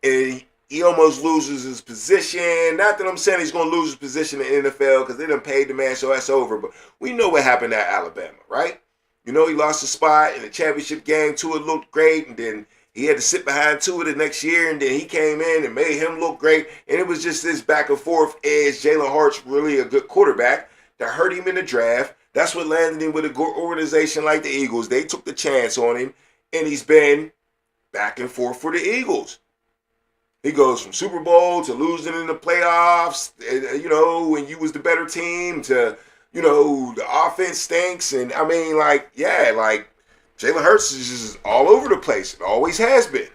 and he almost loses his position. Not that I'm saying he's going to lose his position in the NFL because they done paid the man, so that's over. But we know what happened at Alabama, right? You know, he lost a spot in the championship game. Tua looked great, and then he had to sit behind Tua the next year, and then he came in and made him look great. And it was just this back and forth. Is Jalen Hurts really a good quarterback? That hurt him in the draft. That's what landed him with an organization like the Eagles. They took the chance on him, and he's been back and forth for the Eagles. He goes from Super Bowl to losing in the playoffs, you know, when you was the better team, to, you know, the offense stinks. And I mean, like, yeah, like Jalen Hurts is just all over the place. It always has been.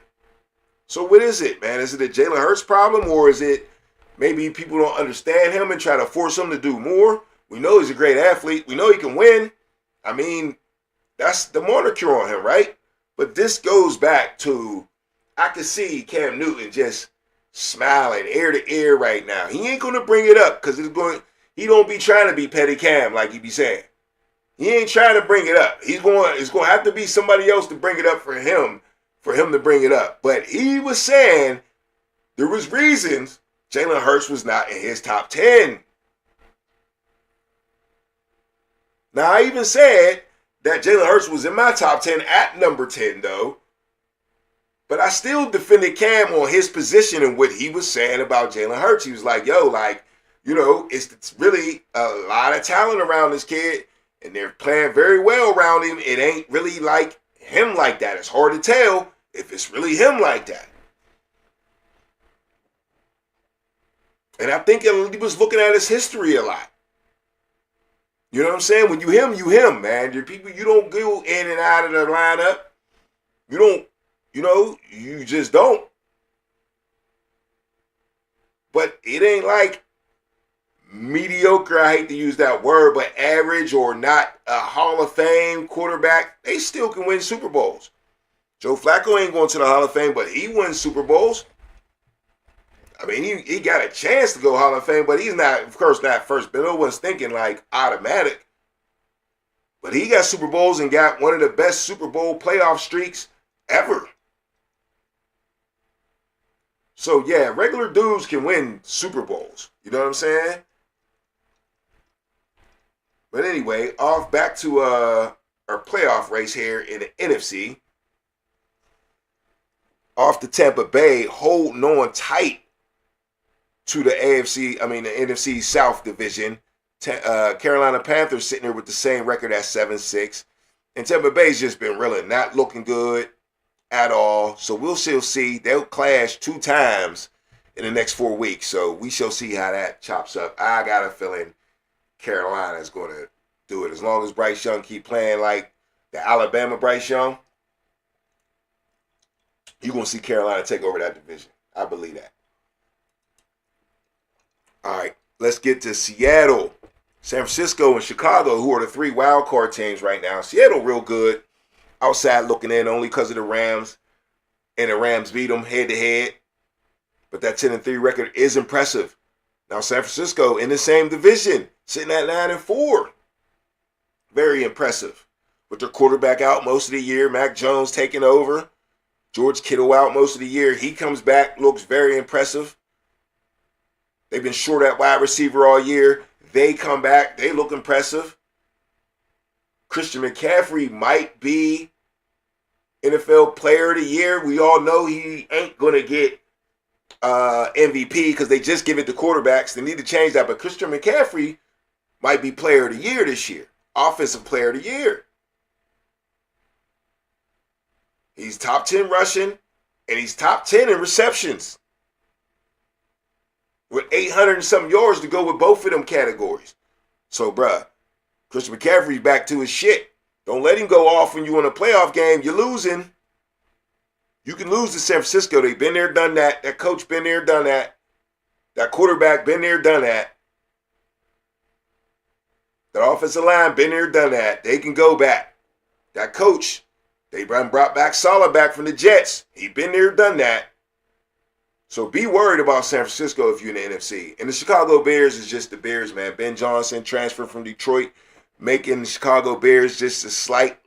So what is it, man? Is it a Jalen Hurts problem, or is it maybe people don't understand him and try to force him to do more? We know he's a great athlete. We know he can win. I mean, that's the moniker on him, right? But this goes back to, I can see Cam Newton just smiling ear to ear right now. He ain't going to bring it up because he don't be trying to be petty Cam like he be saying. He ain't trying to bring it up. It's going to have to be somebody else to bring it up for him to bring it up. But he was saying there was reasons Jalen Hurts was not in his top 10. Now, I even said that Jalen Hurts was in my top 10 at number 10, though. But I still defended Cam on his position and what he was saying about Jalen Hurts. He was like, yo, like, you know, it's really a lot of talent around this kid, and they're playing very well around him. It ain't really like him like that. It's hard to tell if it's really him like that. And I think he was looking at his history a lot. You know what I'm saying? When you him, man. Your people, you don't go in and out of the lineup. You don't, you know, you just don't. But it ain't like mediocre, I hate to use that word, but average or not a Hall of Fame quarterback. They still can win Super Bowls. Joe Flacco ain't going to the Hall of Fame, but he wins Super Bowls. I mean, he got a chance to go Hall of Fame, but he's not, of course, not first. But no one's thinking like automatic. But he got Super Bowls and got one of the best Super Bowl playoff streaks ever. So, yeah, regular dudes can win Super Bowls. You know what I'm saying? But anyway, back to our playoff race here in the NFC. Off to Tampa Bay, holding on tight to the NFC South division. Carolina Panthers sitting there with the same record at 7-6. And Tampa Bay's just been really not looking good at all. So we'll still see. They'll clash 2 times in the next 4 weeks. So we shall see how that chops up. I got a feeling Carolina is going to do it. As long as Bryce Young keep playing like the Alabama Bryce Young, you're going to see Carolina take over that division. I believe that. All right, let's get to Seattle, San Francisco, and Chicago, who are the 3 wild card teams right now. Seattle real good, outside looking in only because of the Rams, and the Rams beat them head-to-head. But that 10-3 record is impressive. Now San Francisco in the same division, sitting at 9-4. Very impressive. With their quarterback out most of the year, Mac Jones taking over. George Kittle out most of the year. He comes back, looks very impressive. They've been short at wide receiver all year. They come back. They look impressive. Christian McCaffrey might be NFL Player of the Year. We all know he ain't going to get MVP because they just give it to quarterbacks. They need to change that. But Christian McCaffrey might be Player of the Year this year. Offensive Player of the Year. He's top 10 rushing, and he's top 10 in receptions. With 800 and some yards to go with both of them categories. So, bruh, Christian McCaffrey's back to his shit. Don't let him go off when you win a playoff game. You're losing. You can lose to San Francisco. They've been there, done that. That coach been there, done that. That quarterback been there, done that. That offensive line been there, done that. They can go back. That coach, they brought back Saleh back from the Jets. He been there, done that. So be worried about San Francisco if you're in the NFC. And the Chicago Bears is just the Bears, man. Ben Johnson transferred from Detroit, making the Chicago Bears just a slight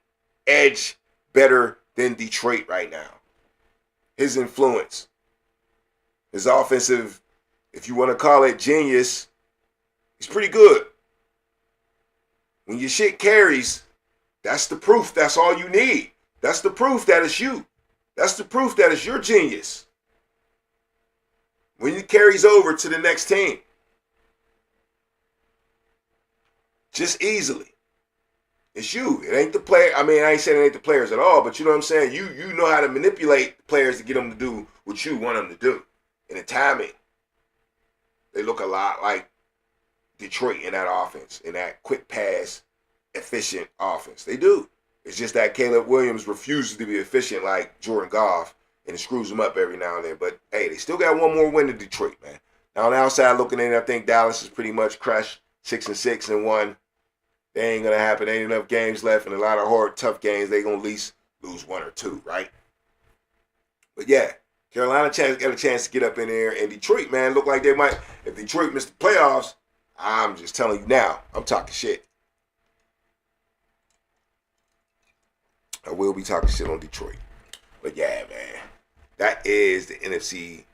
edge better than Detroit right now. His influence, his offensive, if you want to call it genius, he's pretty good. When your shit carries, that's the proof. That's all you need. That's the proof that it's you. That's the proof that it's your genius. When it carries over to the next team. Just easily. It's you. It ain't the player. I mean, I ain't saying it ain't the players at all, but you know what I'm saying? You know how to manipulate the players to get them to do what you want them to do. And the timing. They look a lot like Detroit in that offense, in that quick pass, efficient offense. They do. It's just that Caleb Williams refuses to be efficient like Jordan Goff. And it screws them up every now and then. But, hey, they still got one more win to Detroit, man. Now, on the outside looking in, I think Dallas is pretty much crushed. 6-6-1. They ain't going to happen. Ain't enough games left. And a lot of hard, tough games. They going to at least lose 1 or 2, right? But, yeah, Carolina got a chance to get up in there. And Detroit, man, look like they might. If Detroit missed the playoffs, I'm just telling you now. I'm talking shit. I will be talking shit on Detroit. But yeah, man. That is the NFC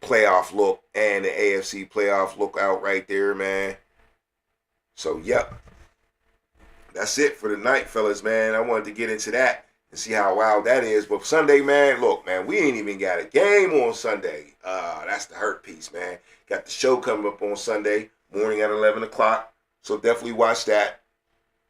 playoff look and the AFC playoff look out right there, man. So, yep. That's it for the night, fellas, man. I wanted to get into that and see how wild that is. But Sunday, man, look, man, we ain't even got a game on Sunday. That's the hurt piece, man. Got the show coming up on Sunday morning at 11 o'clock. So definitely watch that.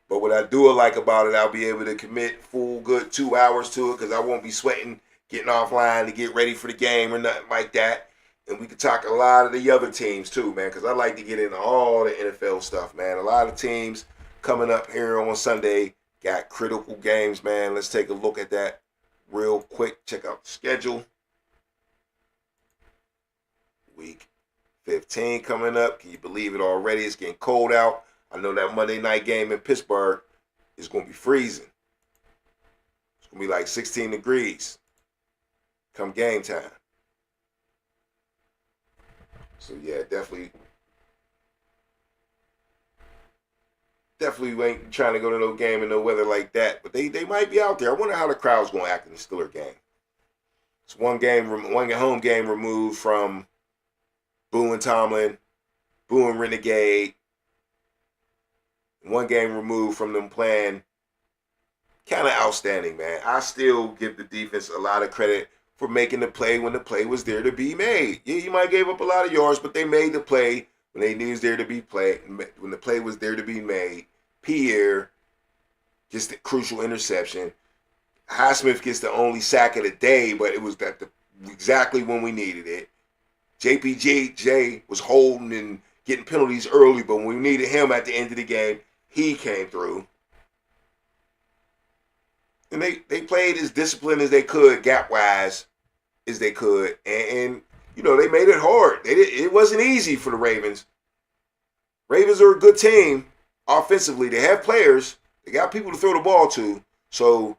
But what I do like about it, I'll be able to commit full good 2 hours to it because I won't be sweating, getting offline to get ready for the game or nothing like that. And we can talk a lot of the other teams too, man, because I like to get into all the NFL stuff, man. A lot of teams coming up here on Sunday got critical games, man. Let's take a look at that real quick. Check out the schedule. Week 15 coming up. Can you believe it already? It's getting cold out. I know that Monday night game in Pittsburgh is going to be freezing. It's going to be like 16 degrees come game time. So, yeah, definitely we ain't trying to go to no game in no weather like that. But they might be out there. I wonder how the crowd's going to act in the Steelers game. It's one home game removed from Boo and Tomlin, Boo and Renegade. One game removed from them playing kind of outstanding, man. I still give the defense a lot of credit for making the play when the play was there to be made. Yeah, you might gave up a lot of yards, but they made the play when they knew it was there to be played. When the play was there to be made. Pierre gets the crucial interception. Highsmith gets the only sack of the day, but it was exactly when we needed it. JPJ was holding and getting penalties early, but when we needed him at the end of the game, he came through. And they played as disciplined as they could, gap-wise, as they could. And you know, they made it hard. It wasn't easy for the Ravens. Ravens are a good team offensively. They have players. They got people to throw the ball to. So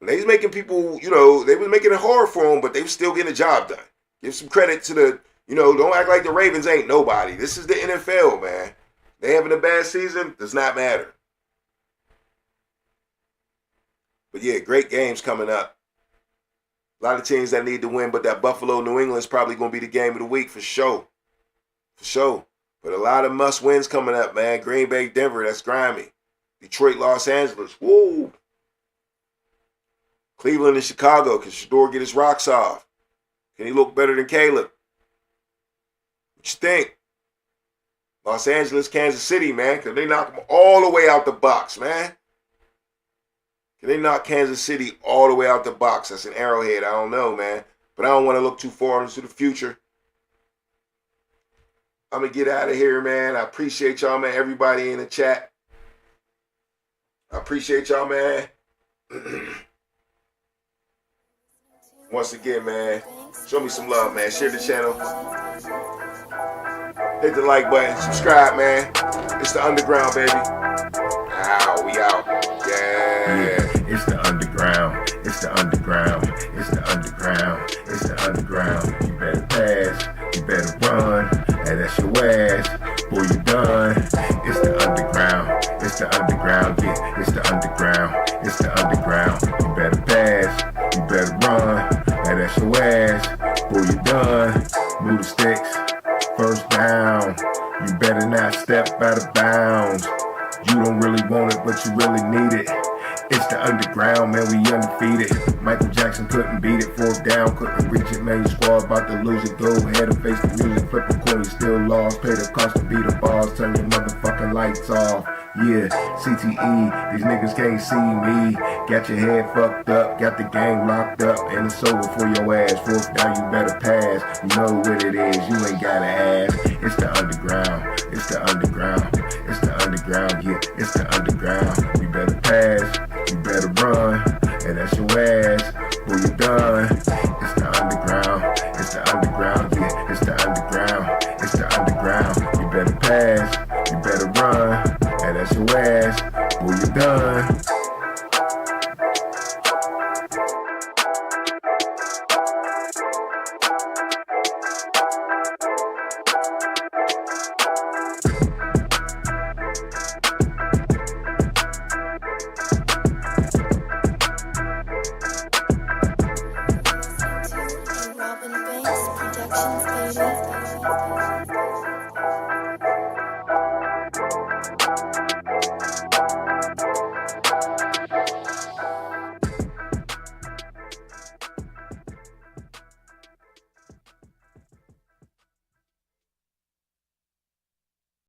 they was making people, you know, they was making it hard for them, but they were still getting the job done. Give some credit to the, you know, don't act like the Ravens ain't nobody. This is the NFL, man. They having a bad season does not matter. But yeah, great games coming up. A lot of teams that need to win, but that Buffalo-New England is probably going to be the game of the week for sure. For sure. But a lot of must-wins coming up, man. Green Bay, Denver, that's grimy. Detroit, Los Angeles, woo. Cleveland and Chicago, can Shador get his rocks off? Can he look better than Caleb? What you think? Los Angeles, Kansas City, man. Can they knock them all the way out the box, man? Can they knock Kansas City all the way out the box? That's an Arrowhead. I don't know, man. But I don't want to look too far into the future. I'm going to get out of here, man. I appreciate y'all, man. Everybody in the chat. I appreciate y'all, man. Once again, man, show me some love, man. Share the channel. Hit the like button. Subscribe, man. It's the underground, baby. Ow, we out. Yeah. It's the underground. It's the underground. It's the underground. It's the underground. You better pass. You better run. And that's your ass. Boy, you done. It's the underground. It's the underground. Yeah, it's the underground. It's the underground. You better pass. You better run. And that's your ass. Boy, you done. Move the sticks. First down. You better not step out of bounds. You don't really want it, but you really need it. It's the underground, man, we undefeated. Michael Jackson couldn't beat it. Fourth down, couldn't reach it, man. Your squad about to lose it. Go ahead and face the music. Flip a coin, you still lost. Pay the cost to beat the balls. Turn your motherfucking lights off. Yeah, CTE, these niggas can't see me. Got your head fucked up, got the game locked up, and it's over for your ass. Fourth down, you better pass. You know what it is, you ain't gotta ask. It's the underground, it's the underground, it's the underground, yeah, it's the underground. You better pass, you better run, and that's your ass. Boy, you done. It's the underground, it's the underground, yeah, it's the underground, it's the underground. You better pass, you better run. And that's your ass, boy, you done.